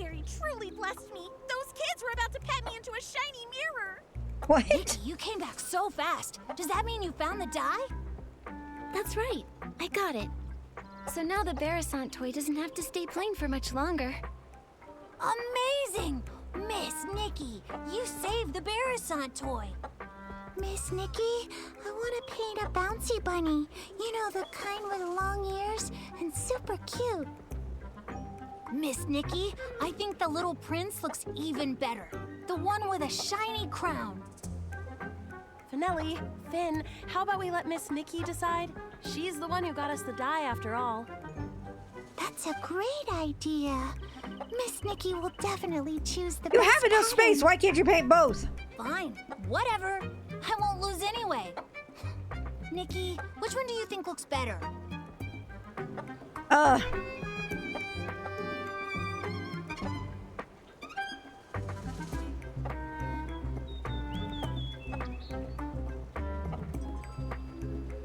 Fairy truly blessed me. Those kids were about to pet me into a shiny mirror. What? Nikki, you came back so fast. Does that mean you found the die? That's right. I got it. So now the Barasant toy doesn't have to stay plain for much longer. Amazing! Miss Nikki, you saved the Barasant toy. Miss Nikki, I want to paint a bouncy bunny. You know, the kind with long ears and super cute. Miss Nikki, I think the little prince looks even better. The one with a shiny crown. Finelli, Finn, how about we let Miss Nikki decide? She's the one who got us the die after all. That's a great idea. Miss Nikki will definitely choose the You best have enough pattern. space. Why can't you paint both? Fine, whatever. I won't lose anyway. Nikki, which one do you think looks better?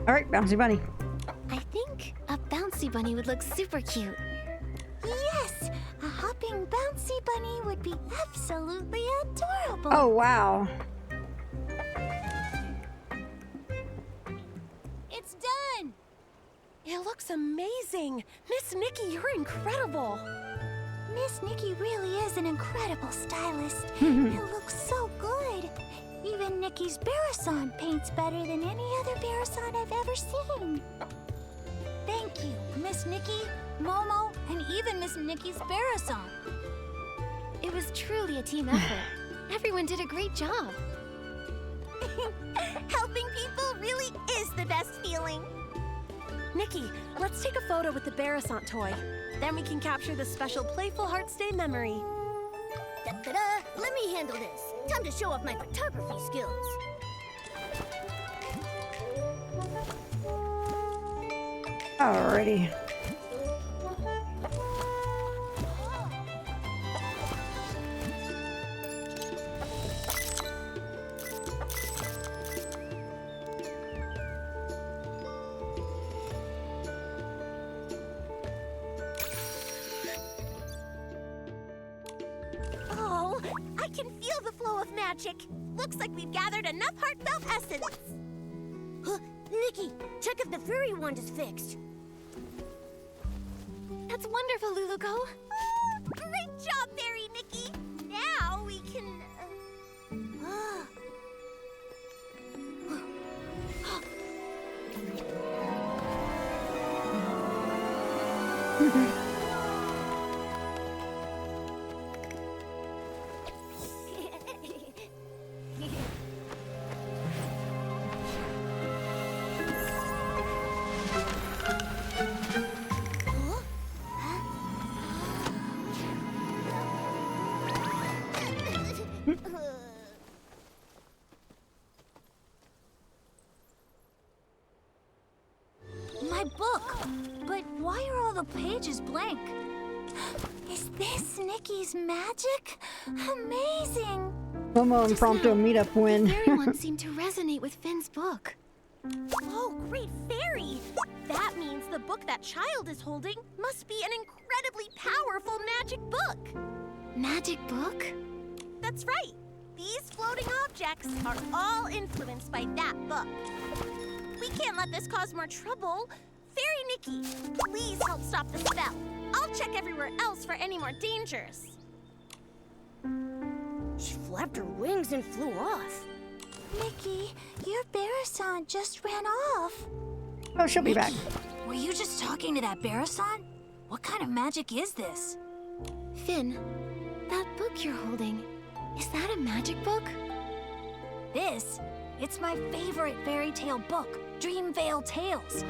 All right, bouncy bunny. I think a bouncy bunny would look super cute. Yes, a hopping bouncy bunny would be absolutely adorable. Oh, wow. It's done! It looks amazing. Miss Nikki, you're incredible. Miss Nikki really is an incredible stylist. It looks so good. Even Nikki's Barasant paints better than any other Barasant I've ever seen. Thank you, Miss Nikki, Momo, and even Miss Nikki's Barasant. It was truly a team effort. Everyone did a great job. Helping people really is the best feeling. Nikki, let's take a photo with the Barasant toy. Then we can capture the special Playful Hearts Day memory. Da-da-da! Let me handle this. Time to show off my photography skills. Alrighty. Oh, I can feel the flow of magic. Looks like we've gathered enough heartfelt essence. Nikki, check if the fairy wand is fixed. That's wonderful, Luluko. Great job, Fairy Nikki. Now we can... My book! But why are all the pages blank? Is this Nikki's magic? Amazing! Momo impromptu now, meetup win. Everyone seemed to resonate with Finn's book. Oh, great fairy! That means the book that child is holding must be an incredibly powerful magic book. Magic book? That's right. These floating objects are all influenced by that book. We can't let this cause more trouble. Fairy Nikki, please help stop the spell. I'll check everywhere else for any more dangers. She flapped her wings and flew off. Nikki, your Barasant just ran off. Oh, she'll be back. Were you just talking to that Barasant? What kind of magic is this? Finn, that book you're holding, is that a magic book? This? It's my favorite fairy tale book, Dreamvale Tales.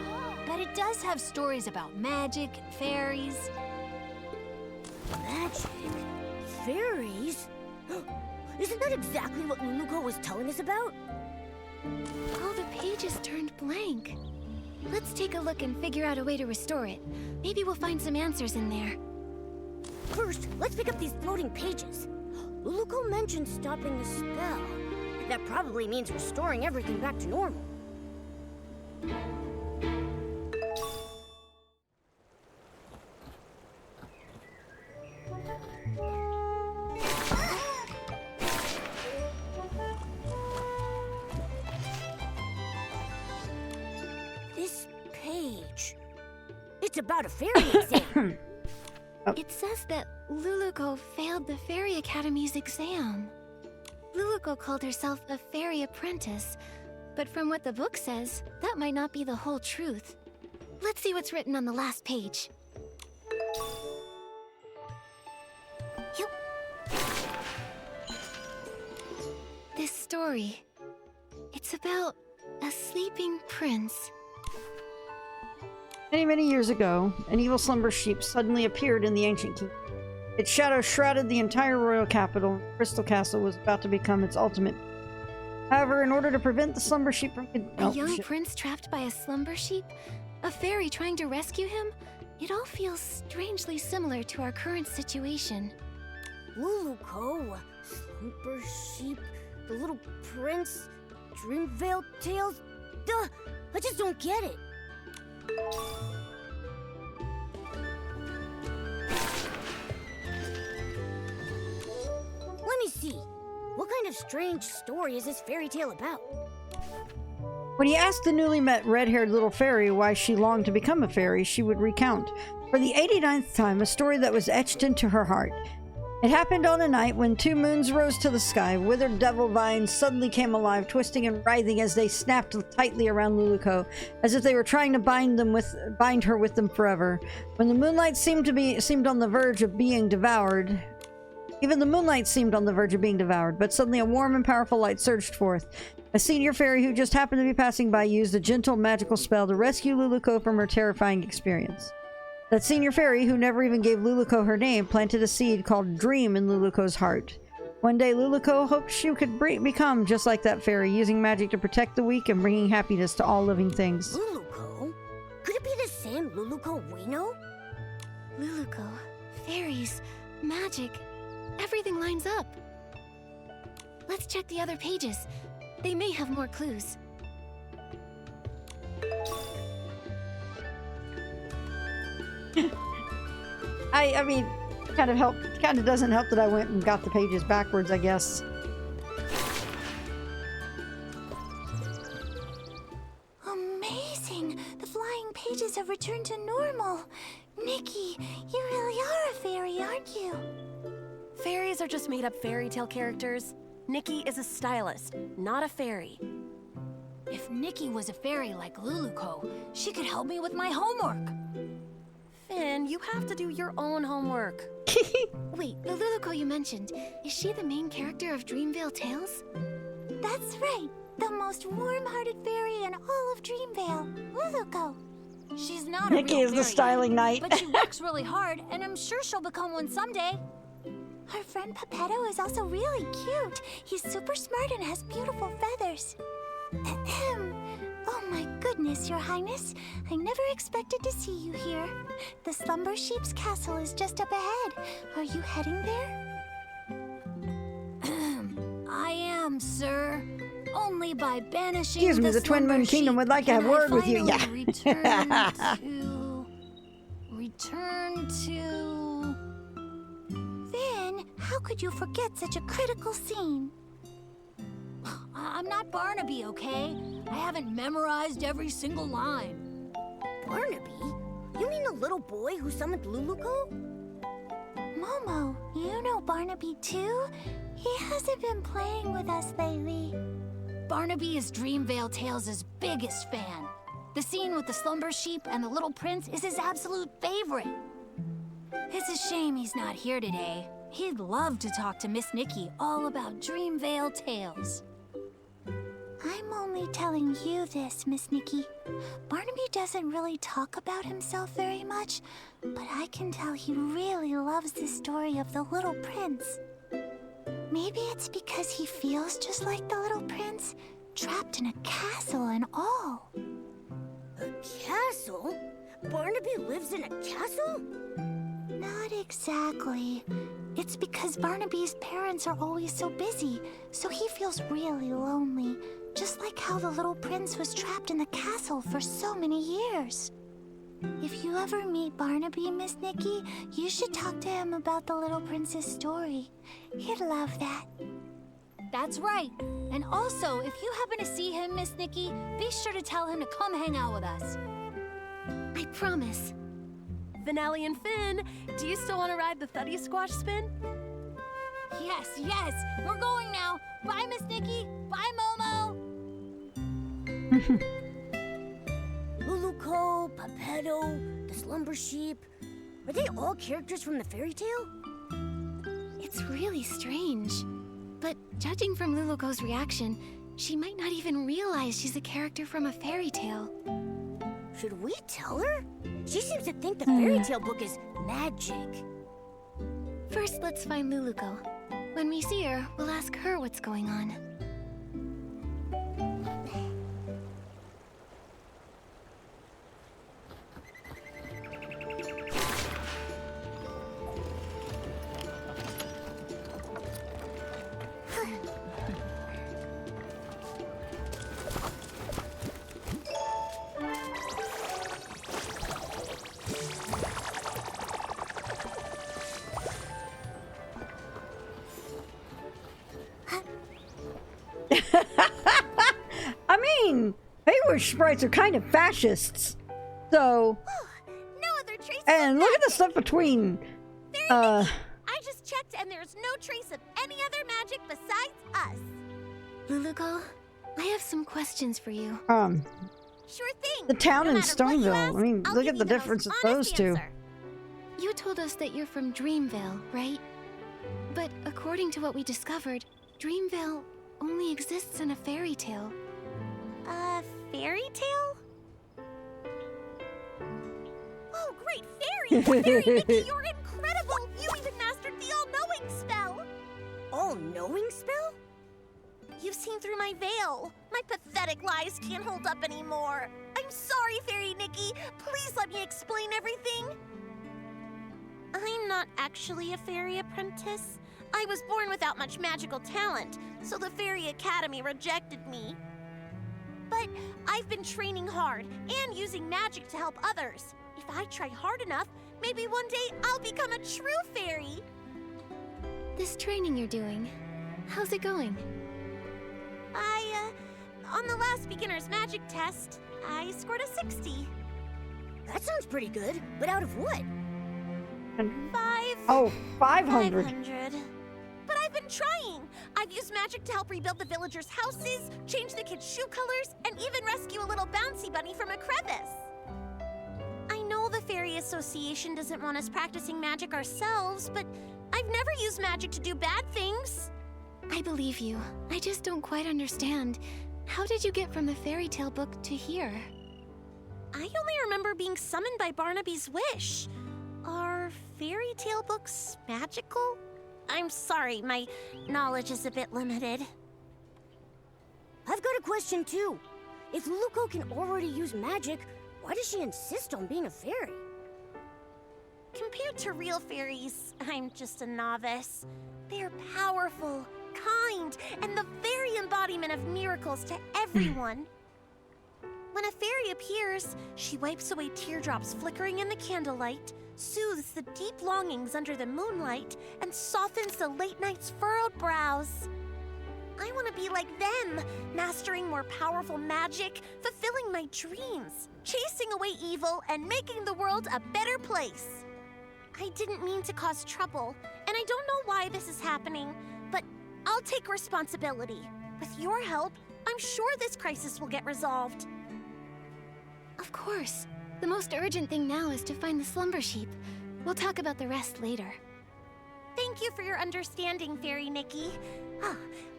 But it does have stories about magic and fairies. Magic? Fairies? Isn't that exactly what Luluko was telling us about? All the pages turned blank. Let's take a look and figure out a way to restore it. Maybe we'll find some answers in there. First, let's pick up these floating pages. Luluko mentioned stopping the spell. That probably means restoring everything back to normal. about a fairy exam. It says that Luluco failed the Fairy Academy's exam. Luluco called herself a fairy apprentice, but from what the book says, that might not be the whole truth. Let's see what's written on the last page. Yup. This story, it's about a sleeping prince. Many, many years ago, an evil slumber sheep suddenly appeared in the ancient kingdom. Its shadow shrouded the entire royal capital. Crystal Castle was about to become its ultimate. However, in order to prevent the slumber sheep from... A young prince trapped by a slumber sheep? A fairy trying to rescue him? It all feels strangely similar to our current situation. Luluco, Slumber Sheep, the Little Prince, Dreamvale Tales. Duh! I just don't get it. Let me see. What kind of strange story is this fairy tale about? When he asked the newly met red-haired little fairy why she longed to become a fairy, she would recount, for the 89th time, a story that was etched into her heart. It happened on a night when 2 moons rose to the sky. Withered devil vines suddenly came alive, twisting and writhing as they snapped tightly around Luluco, as if they were trying to bind her with them forever. When the moonlight seemed on the verge of being devoured, even the moonlight seemed on the verge of being devoured, but suddenly a warm and powerful light surged forth. A senior fairy who just happened to be passing by used a gentle magical spell to rescue Luluco from her terrifying experience. That senior fairy, who never even gave Luluco her name, planted a seed called Dream in Luluco's heart. One day, Luluco hoped she could become just like that fairy, using magic to protect the weak and bringing happiness to all living things. Luluco? Could it be the same Luluco we know? Luluco, fairies, magic, everything lines up. Let's check the other pages. They may have more clues. I mean, kind of doesn't help that I went and got the pages backwards, I guess. Amazing! The flying pages have returned to normal. Nikki, you really are a fairy, aren't you? Fairies are just made-up fairy tale characters. Nikki is a stylist, not a fairy. If Nikki was a fairy like Luluco, she could help me with my homework. Finn, you have to do your own homework. Wait, the Luluco you mentioned, is she the main character of Dreamvale Tales? That's right. The most warm-hearted fairy in all of Dreamvale, Luluco. She's not Nikki a real is the fairy styling yet, knight. but she works really hard, and I'm sure she'll become one someday. Her friend Pepetto is also really cute. He's super smart and has beautiful feathers. Ahem. Oh my goodness, Your Highness. I never expected to see you here. The Slumber Sheep's castle is just up ahead. Are you heading there? I am, sir. Only by banishing Excuse me, the Twin Slumber Moon Kingdom Sheep would like to have can word I with you. Yeah. Return to... Finn, how could you forget such a critical scene? I'm not Barnaby, okay? I haven't memorized every single line. Barnaby? You mean the little boy who summoned Luluco? Momo, you know Barnaby too? He hasn't been playing with us lately. Barnaby is Dreamvale Tales' biggest fan. The scene with the slumber sheep and the little prince is his absolute favorite. It's a shame he's not here today. He'd love to talk to Miss Nikki all about Dreamvale Tales. I'm only telling you this, Miss Nikki. Barnaby doesn't really talk about himself very much, but I can tell he really loves the story of the Little Prince. Maybe it's because he feels just like the Little Prince, trapped in a castle and all. A castle? Barnaby lives in a castle? Not exactly. It's because Barnaby's parents are always so busy, so he feels really lonely, just like how the Little Prince was trapped in the castle for so many years. If you ever meet Barnaby, Miss Nikki, you should talk to him about the Little Prince's story. He'd love that. That's right. And also, if you happen to see him, Miss Nikki, be sure to tell him to come hang out with us. I promise. Vanelli and Finn, do you still want to ride the Thuddy Squash spin? Yes, yes. We're going now. Bye, Miss Nikki. Bye, Momo. Luluco, Pepetto, the Slumber Sheep. Are they all characters from the fairy tale? It's really strange. But judging from Luluco's reaction, she might not even realize she's a character from a fairy tale. Should we tell her? She seems to think the fairy tale book is magic. First, let's find Luluco. When we see her, we'll ask her what's going on. I mean, Feywish sprites are kind of fascists. So, No other traces and of look at the magic. stuff between, I just checked and there's no trace of any other magic besides us. Luluco, I have some questions for you. Sure thing. the town No in matter what you Stoneville. ask, I mean, I'll look give at you the most difference of honest those two. answer. You told us that you're from Dreamvale, right? But according to what we discovered, Dreamvale only exists in a fairy tale. A fairy tale? Oh, great fairy! Fairy Nikki, you're incredible! You even mastered the all-knowing spell! All-knowing spell? You've seen through my veil. My pathetic lies can't hold up anymore. I'm sorry, Fairy Nikki. Please let me explain everything. I'm not actually a fairy apprentice. I was born without much magical talent, so the Fairy Academy rejected me. But I've been training hard and using magic to help others. If I try hard enough, maybe one day I'll become a true fairy. This training you're doing, how's it going? On the last beginner's magic test, I scored a 60. That sounds pretty good, but out of what? 500. 500. But I've been trying. I've used magic to help rebuild the villagers' houses, change the kids' shoe colors, and even rescue a little bouncy bunny from a crevice. I know the Fairy Association doesn't want us practicing magic ourselves, but I've never used magic to do bad things. I believe you. I just don't quite understand. How did you get from the fairy tale book to here? I only remember being summoned by Barnaby's wish. Are fairy tale books magical? I'm sorry, my knowledge is a bit limited. I've got a question too. If Luluco can already use magic, why does she insist on being a fairy? Compared to real fairies, I'm just a novice. They're powerful, kind, and the very embodiment of miracles to everyone. When a fairy appears, she wipes away teardrops flickering in the candlelight, soothes the deep longings under the moonlight, and softens the late night's furrowed brows. I want to be like them, mastering more powerful magic, fulfilling my dreams, chasing away evil, and making the world a better place. I didn't mean to cause trouble, and I don't know why this is happening, but I'll take responsibility. With your help, I'm sure this crisis will get resolved. Of course. The most urgent thing now is to find the slumber sheep. We'll talk about the rest later. Thank you for your understanding, Fairy Nikki.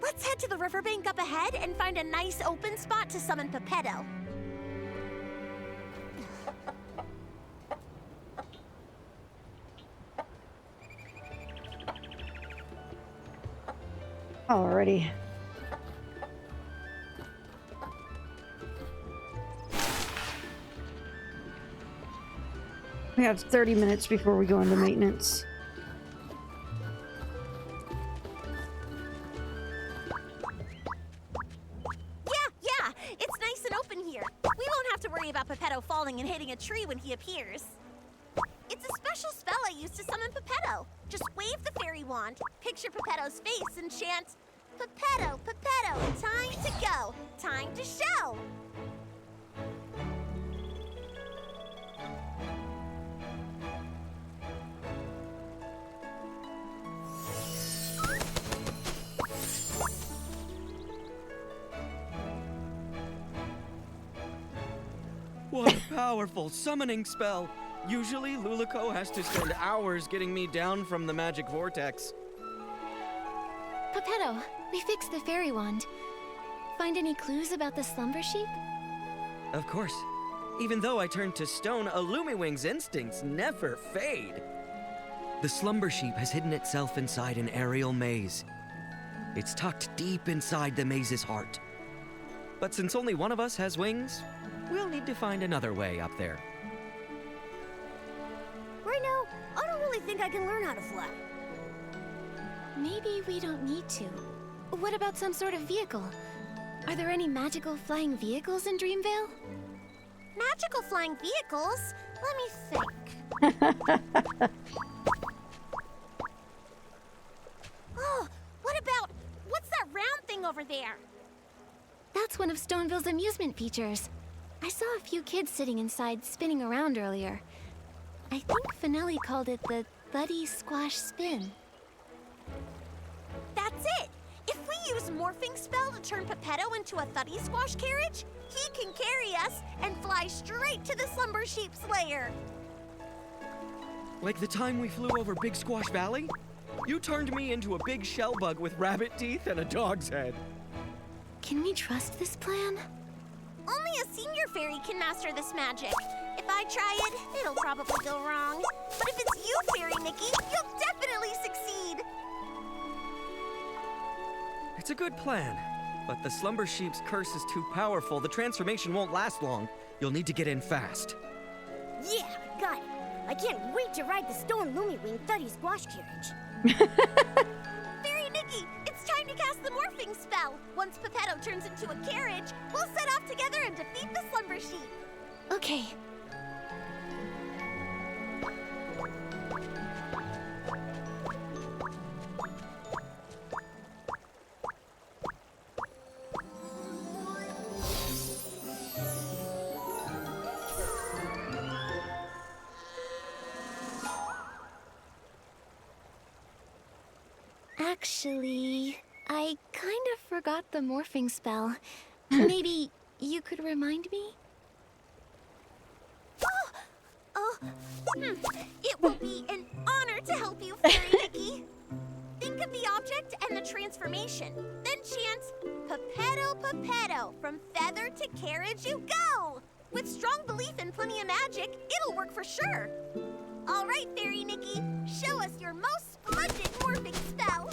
Let's head to the riverbank up ahead and find a nice open spot to summon Pepetto. Alrighty. We have 30 minutes before we go into maintenance. Yeah, it's nice and open here. We won't have to worry about Pepetto falling and hitting a tree when he appears. It's a special spell I use to summon Pepetto. Just wave the fairy wand, picture Pepetto's face, and chant, Pepetto, Pepetto, time to go, time to show. powerful summoning spell. Usually, Lulico has to spend hours getting me down from the magic vortex. Pepetto, we fixed the fairy wand. Find any clues about the slumber sheep? Of course. Even though I turned to stone, a Lumiwing's instincts never fade. The slumber sheep has hidden itself inside an aerial maze. It's tucked deep inside the maze's heart. But since only one of us has wings, we'll need to find another way up there. Right now, I don't really think I can learn how to fly. Maybe we don't need to. What about some sort of vehicle? Are there any magical flying vehicles in Dreamvale? Magical flying vehicles? Let me think. Oh, what about... what's that round thing over there? That's one of Stoneville's amusement features. I saw a few kids sitting inside spinning around earlier. I think Finelli called it the Thuddy Squash Spin. That's it! If we use Morphing Spell to turn Pepetto into a Thuddy Squash carriage, he can carry us and fly straight to the Slumber Sheep's lair. Like the time we flew over Big Squash Valley? You turned me into a big shell bug with rabbit teeth and a dog's head. Can we trust this plan? Only a senior fairy can master this magic. If I try it, it'll probably go wrong. But if it's you, Fairy Nikki, you'll definitely succeed. It's a good plan, but the Slumber Sheep's curse is too powerful. The transformation won't last long. You'll need to get in fast. Yeah, got it. I can't wait to ride the Stone Lumiwing Thuddy Squash carriage. Fairy Nikki, it's time to cast the Morphing Spell. Once Pepetto turns into a carriage, we'll set off together and defeat the Slumber Sheep. Okay. Actually, I kind of forgot the morphing spell. Maybe you could remind me? It will be an honor to help you, Fairy Nikki. Think of the object and the transformation. Then chant, Pepetto, Pepetto, from feather to carriage you go. With strong belief and plenty of magic, it'll work for sure. All right, Fairy Nikki, show us your most splendid morphing spell.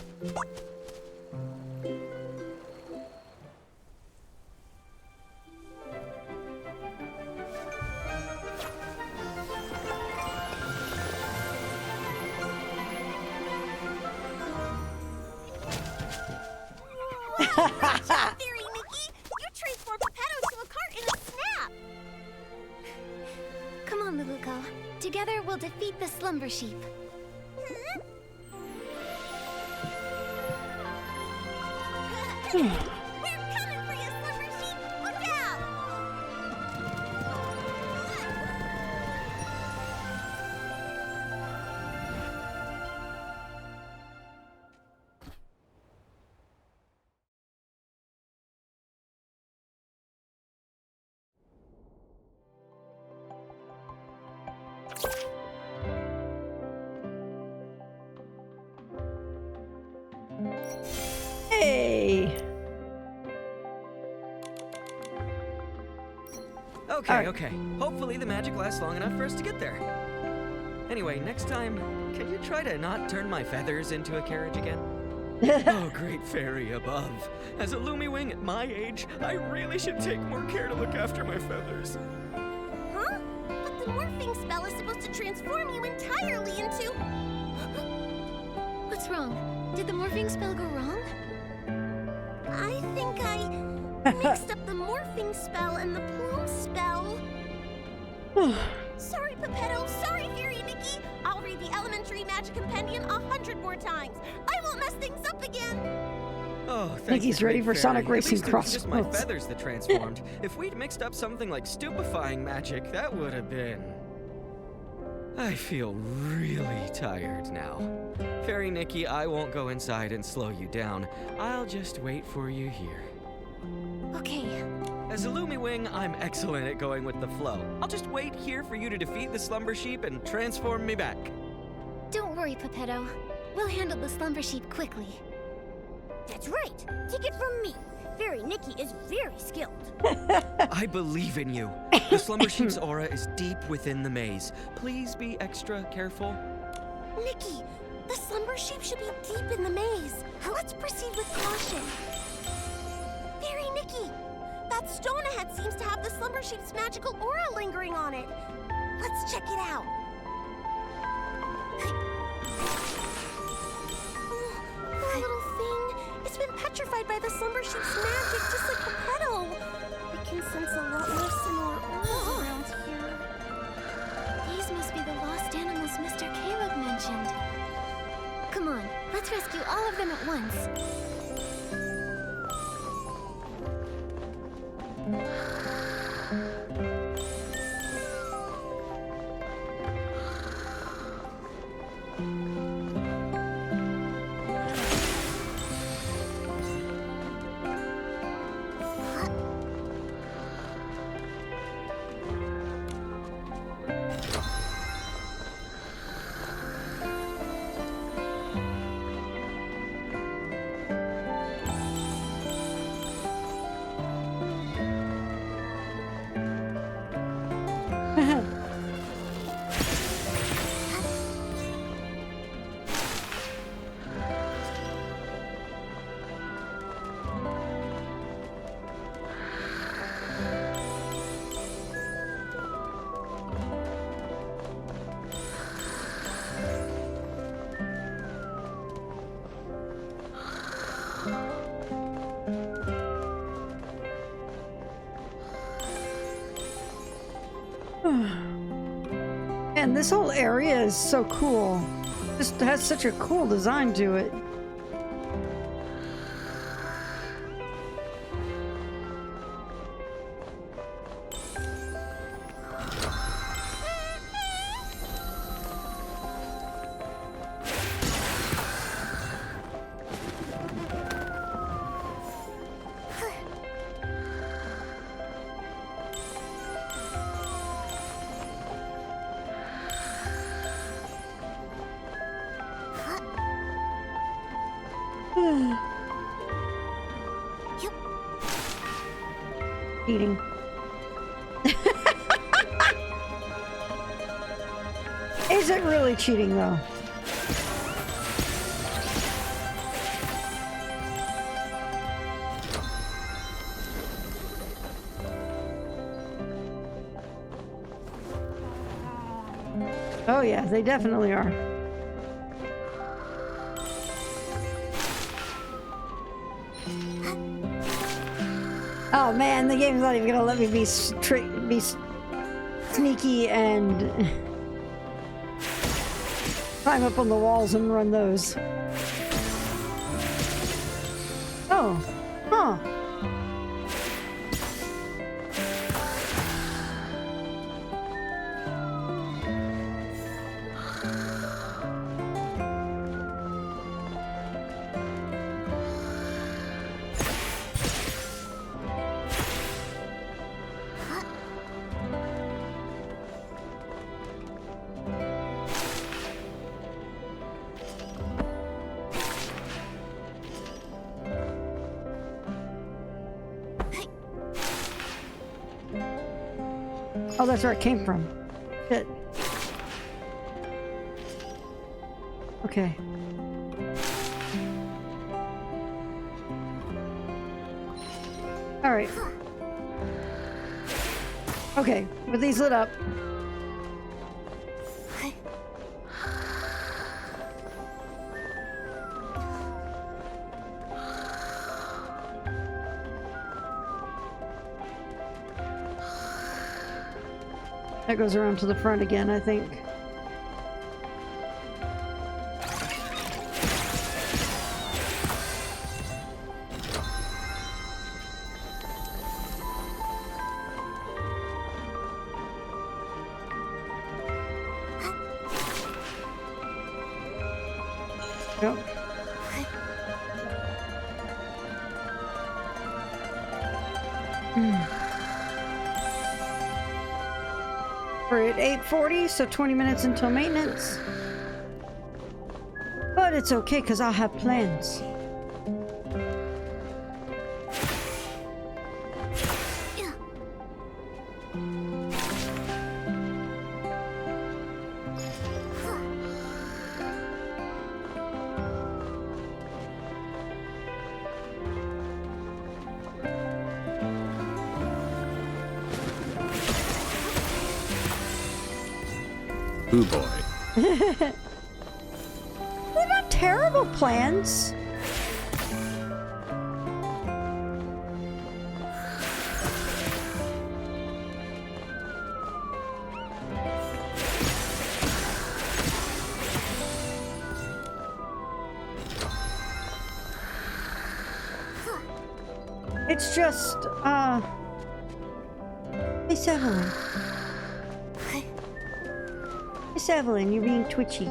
Wow, great job, Fairy Nikki! You transformed Pepetto to a cart in a snap! Come on, Luluko. Together we'll defeat the Slumber Sheep. We're coming for you, Slumber Sheep! Look out! Hey! Okay. Hopefully the magic lasts long enough for us to get there. Anyway, next time, can you try to not turn my feathers into a carriage again? Oh, great fairy above. As a Lumiwing at my age, I really should take more care to look after my feathers. Huh? But the morphing spell is supposed to transform you entirely into... What's wrong? Did the morphing spell go wrong? I think I mixed up the morphing spell and the plume spell. Sorry, Pepetto. Sorry, Fairy Nikki. I'll read the Elementary Magic Compendium 100 more times. I won't mess things up again. Oh, thank think he's you, ready great for fairy. Sonic At Racing least it was just my Crossroads. feathers that transformed. If we'd mixed up something like stupefying magic, that would have been... I feel really tired now. Fairy Nikki, I won't go inside and slow you down. I'll just wait for you here. Okay. As a Lumiwing, I'm excellent at going with the flow. I'll just wait here for you to defeat the Slumber Sheep and transform me back. Don't worry, Pepetto. We'll handle the slumber sheep quickly. That's right. Take it from me. Fairy Nikki is very skilled. I believe in you. The Slumber Sheep's aura is deep within the maze. Please be extra careful. Nikki, the slumber sheep should be deep in the maze. Let's proceed with caution. Fairy Nikki, that stone ahead seems to have the slumber sheep's magical aura lingering on it. Let's check it out. Poor little thing. It's been petrified by the slumber sheep's magic, just like Pepetto. I can sense a lot more similar auras around here. These must be the lost animals Mr. Caleb mentioned. Come on, let's rescue all of them at once. And this whole area is so cool. Just has such a cool design to it. Eating. Is it really cheating though? Oh yeah, they definitely are. Oh man, the game's not even gonna let me be sneaky and climb up on the walls and run those. Oh, huh. Oh, that's where it came from. Shit. Okay. Alright. Okay, with these lit up. That goes around to the front again, I think. Yep. We're at 8:40, so 20 minutes until maintenance. But it's okay, because I have plans. Ooh boy. They're not terrible plans. It's just, Miss Evelyn. Miss Evelyn, you're being twitchy.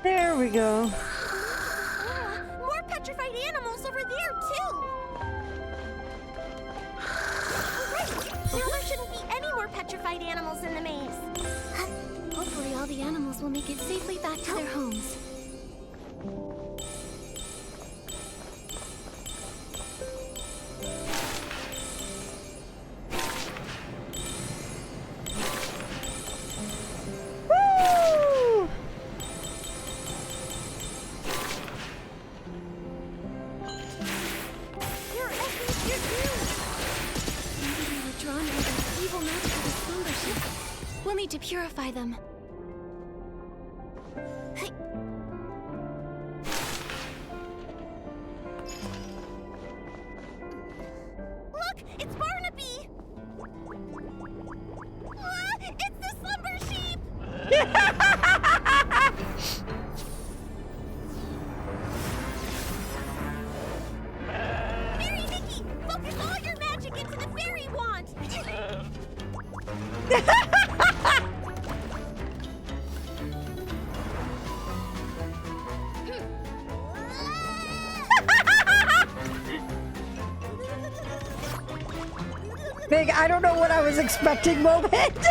There we go. More petrified animals over there, too! Right! Now there shouldn't be any more petrified animals in the maze. Hopefully all the animals will make it safely back to their homes. Woo! Maybe they were drawn by the evil magic of the slumber ship. We'll need to purify them. Look! It's Barnaby! Ah, it's the slumber sheep! Fairy Nikki! Focus all your magic into the fairy wand! Big, I don't know what I was expecting moment. It's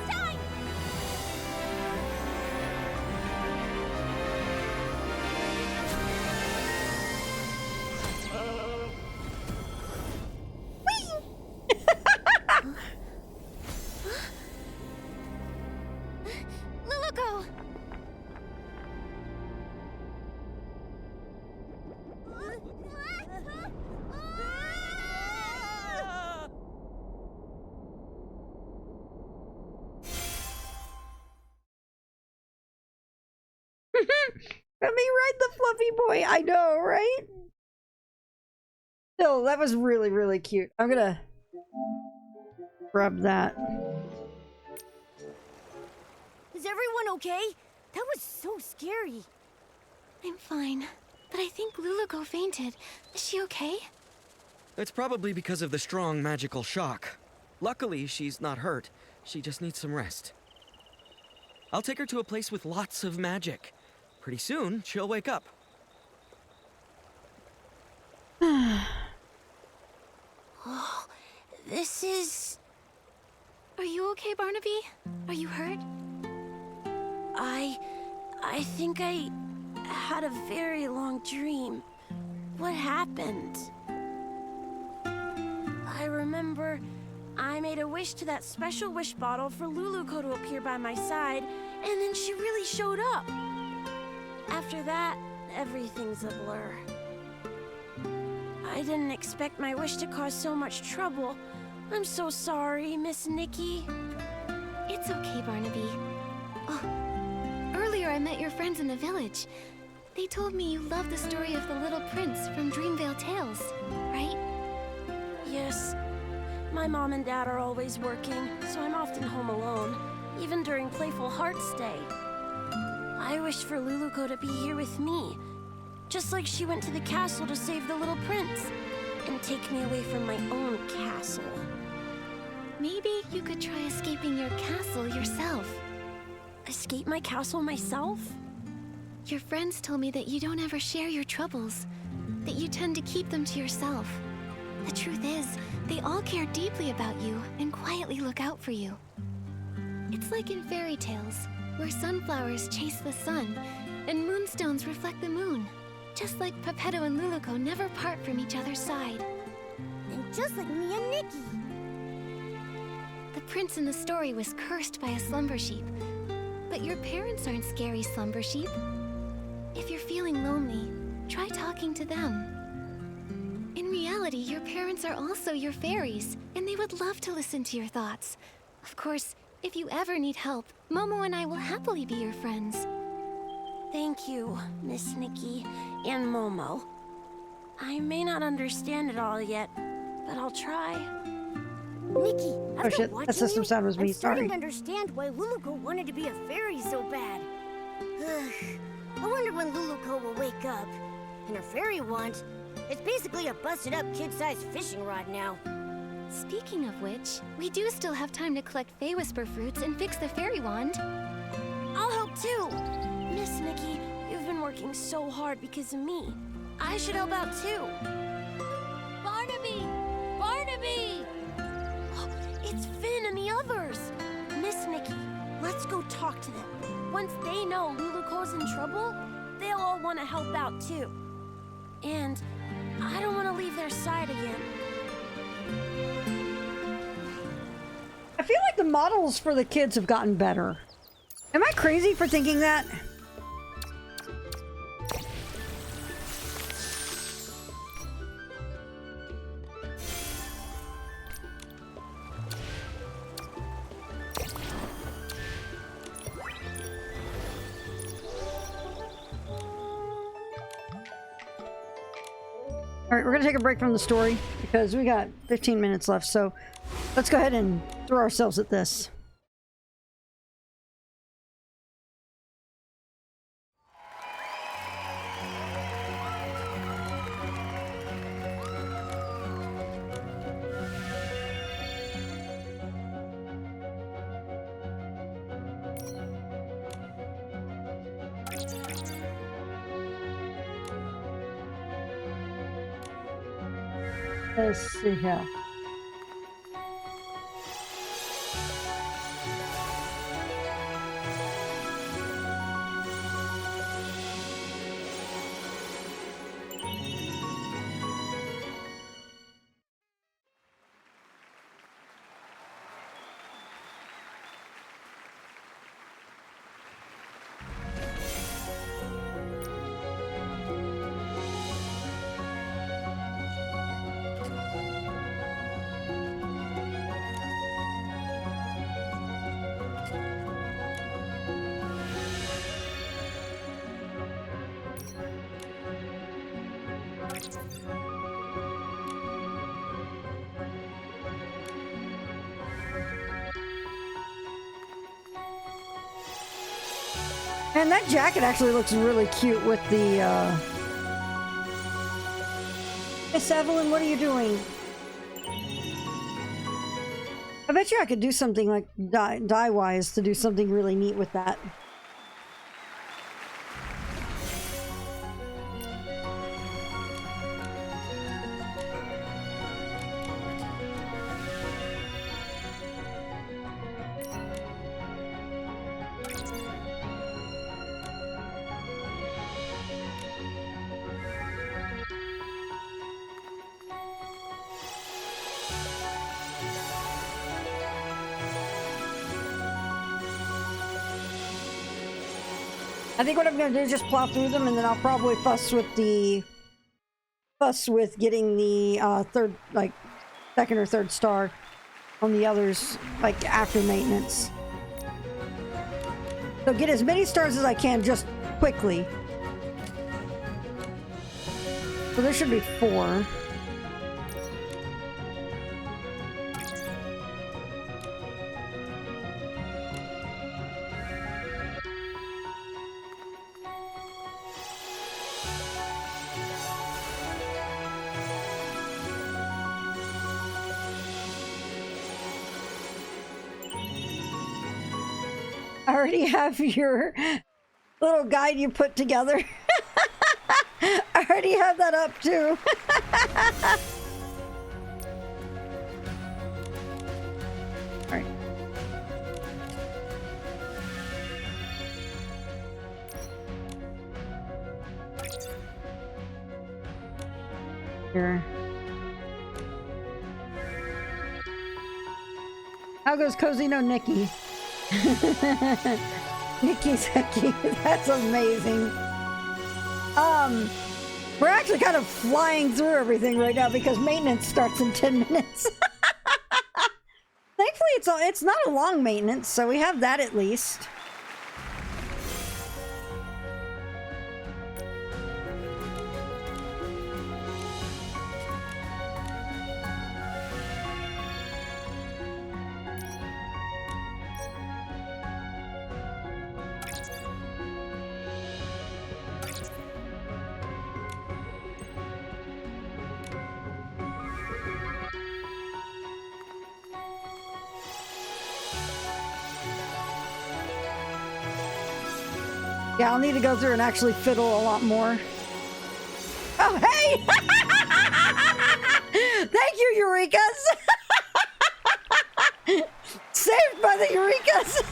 time! Luluko! Let me ride the fluffy boy. I know, right? No, that was really, really cute. I'm gonna grab that. Is everyone okay? That was so scary. I'm fine, but I think Luluko fainted. Is she okay? It's probably because of the strong magical shock. Luckily, she's not hurt. She just needs some rest. I'll take her to a place with lots of magic. Pretty soon, she'll wake up. Oh, this is... Are you okay, Barnaby? Are you hurt? I think I had a very long dream. What happened? I remember I made a wish to that special wish bottle for Luluko to appear by my side, and then she really showed up. After that, everything's a blur. I didn't expect my wish to cause so much trouble. I'm so sorry, Miss Nikki. It's okay, Barnaby. Oh, earlier I met your friends in the village. They told me you love the story of the Little Prince from Dreamvale Tales, right? Yes. My mom and dad are always working, so I'm often home alone, even during Playful Hearts Day. I wish for Luluko to be here with me, just like she went to the castle to save the Little Prince, and take me away from my own castle. Maybe you could try escaping your castle yourself. Escape my castle myself? Your friends told me that you don't ever share your troubles, that you tend to keep them to yourself. The truth is, they all care deeply about you and quietly look out for you. It's like in fairy tales, where sunflowers chase the sun and moonstones reflect the moon. Just like Peppetto and Luluko never part from each other's side. And just like me and Nikki. The prince in the story was cursed by a slumber sheep, but your parents aren't scary slumber sheep. If you're feeling lonely, try talking to them. In reality, your parents are also your fairies, and they would love to listen to your thoughts. Of course, if you ever need help, Momo and I will happily be your friends. Thank you, Miss Nikki and Momo. I may not understand it all yet, but I'll try. Nikki, Oh shit, that system sound was me, I'm starting sorry. to understand why Luluko wanted to be a fairy so bad. I wonder when Luluko will wake up. And her fairy wand, it's basically a busted-up kid-sized fishing rod now. Speaking of which, we do still have time to collect Fey Whisper fruits and fix the fairy wand. I'll help too! Miss Nikki, you've been working so hard because of me. I should help out too. Barnaby! Barnaby! It's Finn and the others! Miss Nikki, let's go talk to them. Once they know Luluko's in trouble, they'll all want to help out too. And I don't want to leave their side again. I feel like the models for the kids have gotten better. Am I crazy for thinking that? All right, we're gonna take a break from the story because we got 15 minutes left, so let's go ahead and throw ourselves at this. Let's see here. And that jacket actually looks really cute with the, Miss Evelyn, what are you doing? I bet you I could do something like dye-wise to do something really neat with that. I think what I'm going to do is just plow through them, and then I'll probably fuss with the fuss with getting the third, like second or third star on the others, like after maintenance. So get as many stars as I can just quickly. So there should be 4. I already have your little guide you put together. I already have that up too. All right. Here. How goes Cozy No Nikki? Nikki's Hecky. That's amazing. We're actually kind of flying through everything right now because maintenance starts in 10 minutes. Thankfully, it's not a long maintenance, so we have that at least. Yeah, I'll need to go through and actually fiddle a lot more. Oh, hey! Thank you, Eureka's! Saved by the Eureka's!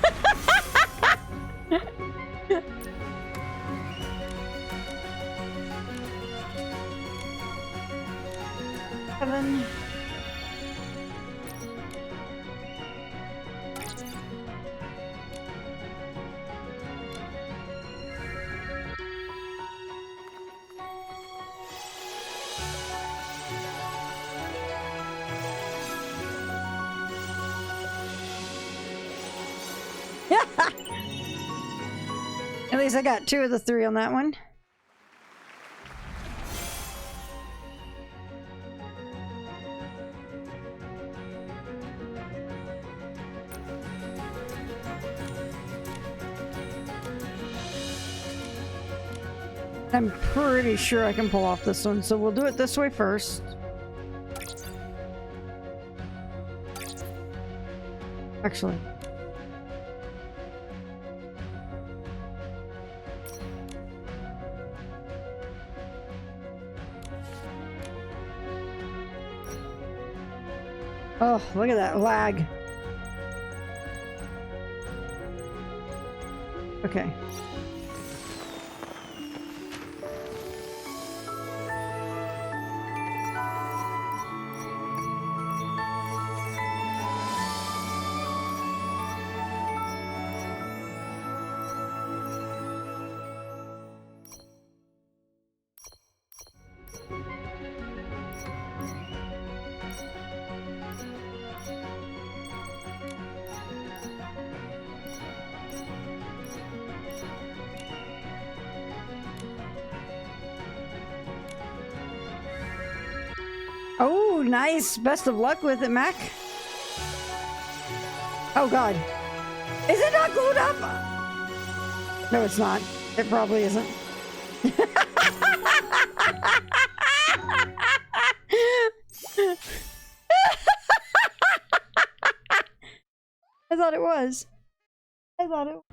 Seven. At least I got 2 of the 3 on that one. I'm pretty sure I can pull off this one, so we'll do it this way first. Actually. Oh, look at that lag. Okay. Oh, nice. Best of luck with it, Mac. Oh, God. Is it not glued up? No, it's not. It probably isn't. I thought it was. I thought it was.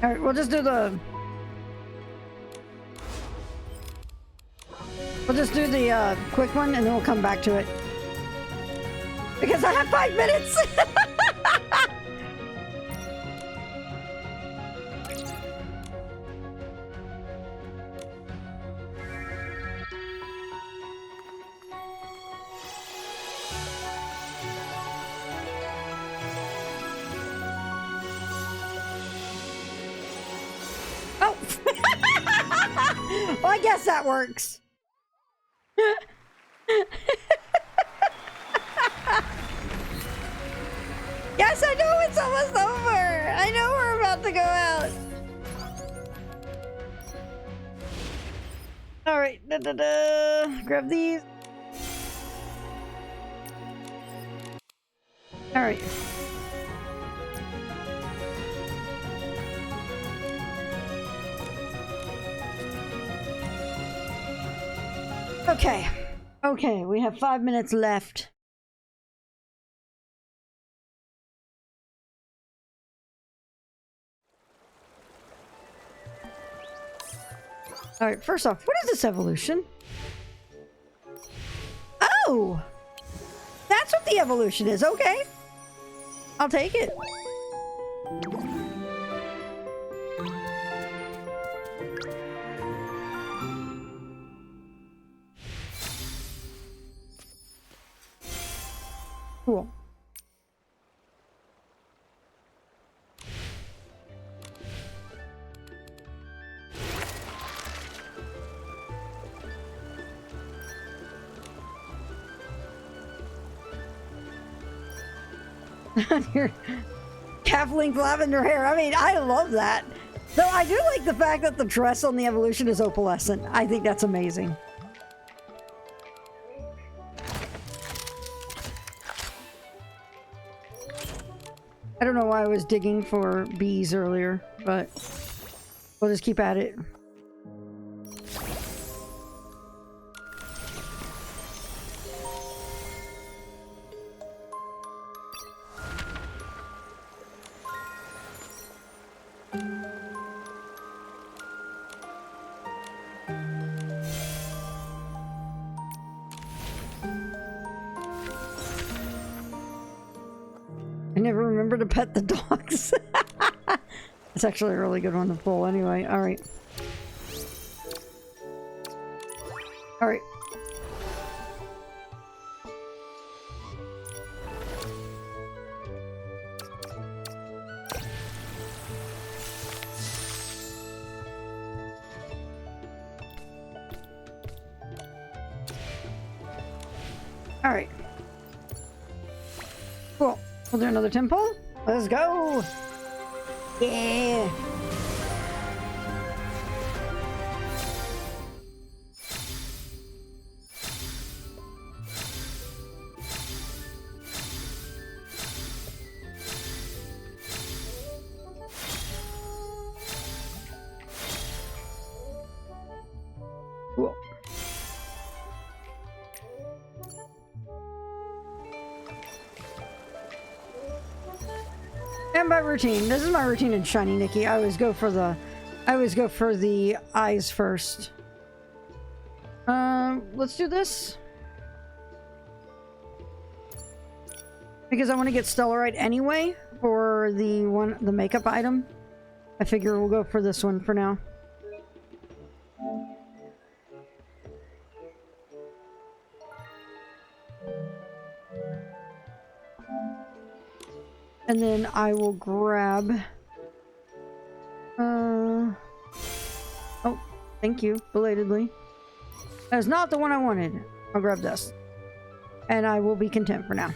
All right, we'll just do the We'll just do the quick one and then we'll come back to it. Because I have 5 minutes! Oh! Well, I guess that works. Yes, I know it's almost over. I know we're about to go out. All right, grab these. All right. Okay. Okay, we have 5 minutes left. Alright, first off, what is this evolution? Oh! That's what the evolution is, okay. I'll take it. Cool. Your calf-length lavender hair. I mean, I love that. Though I do like the fact that the dress on the evolution is opalescent. I think that's amazing. I don't know why I was digging for bees earlier, but we'll just keep at it. I never remember to pet the dogs. It's actually a really good one to pull anyway. Alright. Alright. Alright. Cool. We'll do another temple. Let's go! Yeah! Cool. And by routine, this is my routine in Shiny Nikki. I always go for the eyes first. Let's do this. Because I want to get Stellarite anyway for the makeup item. I figure we'll go for this one for now. And then I will grab... Oh, thank you, belatedly. That's not the one I wanted. I'll grab this. And I will be content for now.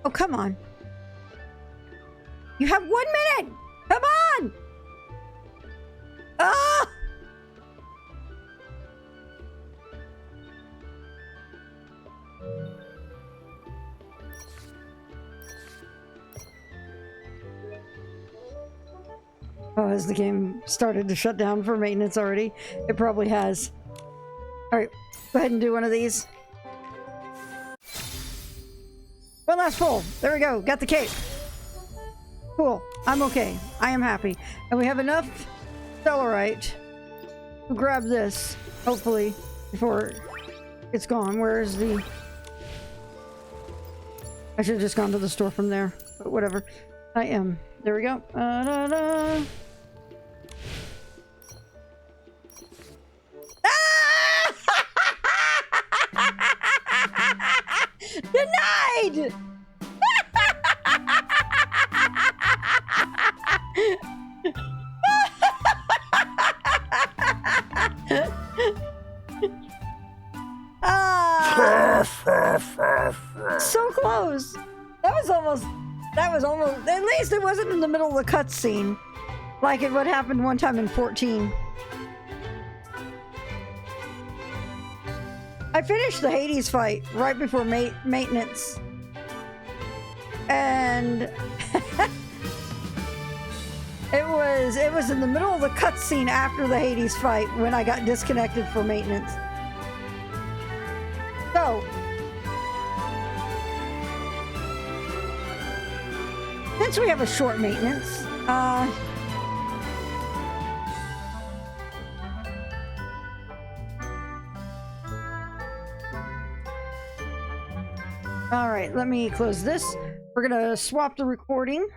Oh, come on. You have 1 minute! Come on! Ah! Oh, has the game started to shut down for maintenance already? It probably has. Alright, go ahead and do one of these. One last pull. There we go. Got the cape. Cool. I'm okay. I am happy. And we have enough Stellarite to grab this, hopefully, before it's gone. Where is the... I should have just gone to the store from there, but whatever. I am. There we go. Da-da. Denied! So close. That was almost, at least it wasn't in the middle of the cutscene like it would happen one time in 14. I finished the Hades fight right before maintenance. And it was in the middle of the cutscene after the Hades fight when I got disconnected for maintenance. So, since we have a short maintenance, all right, let me close this. We're gonna swap the recording.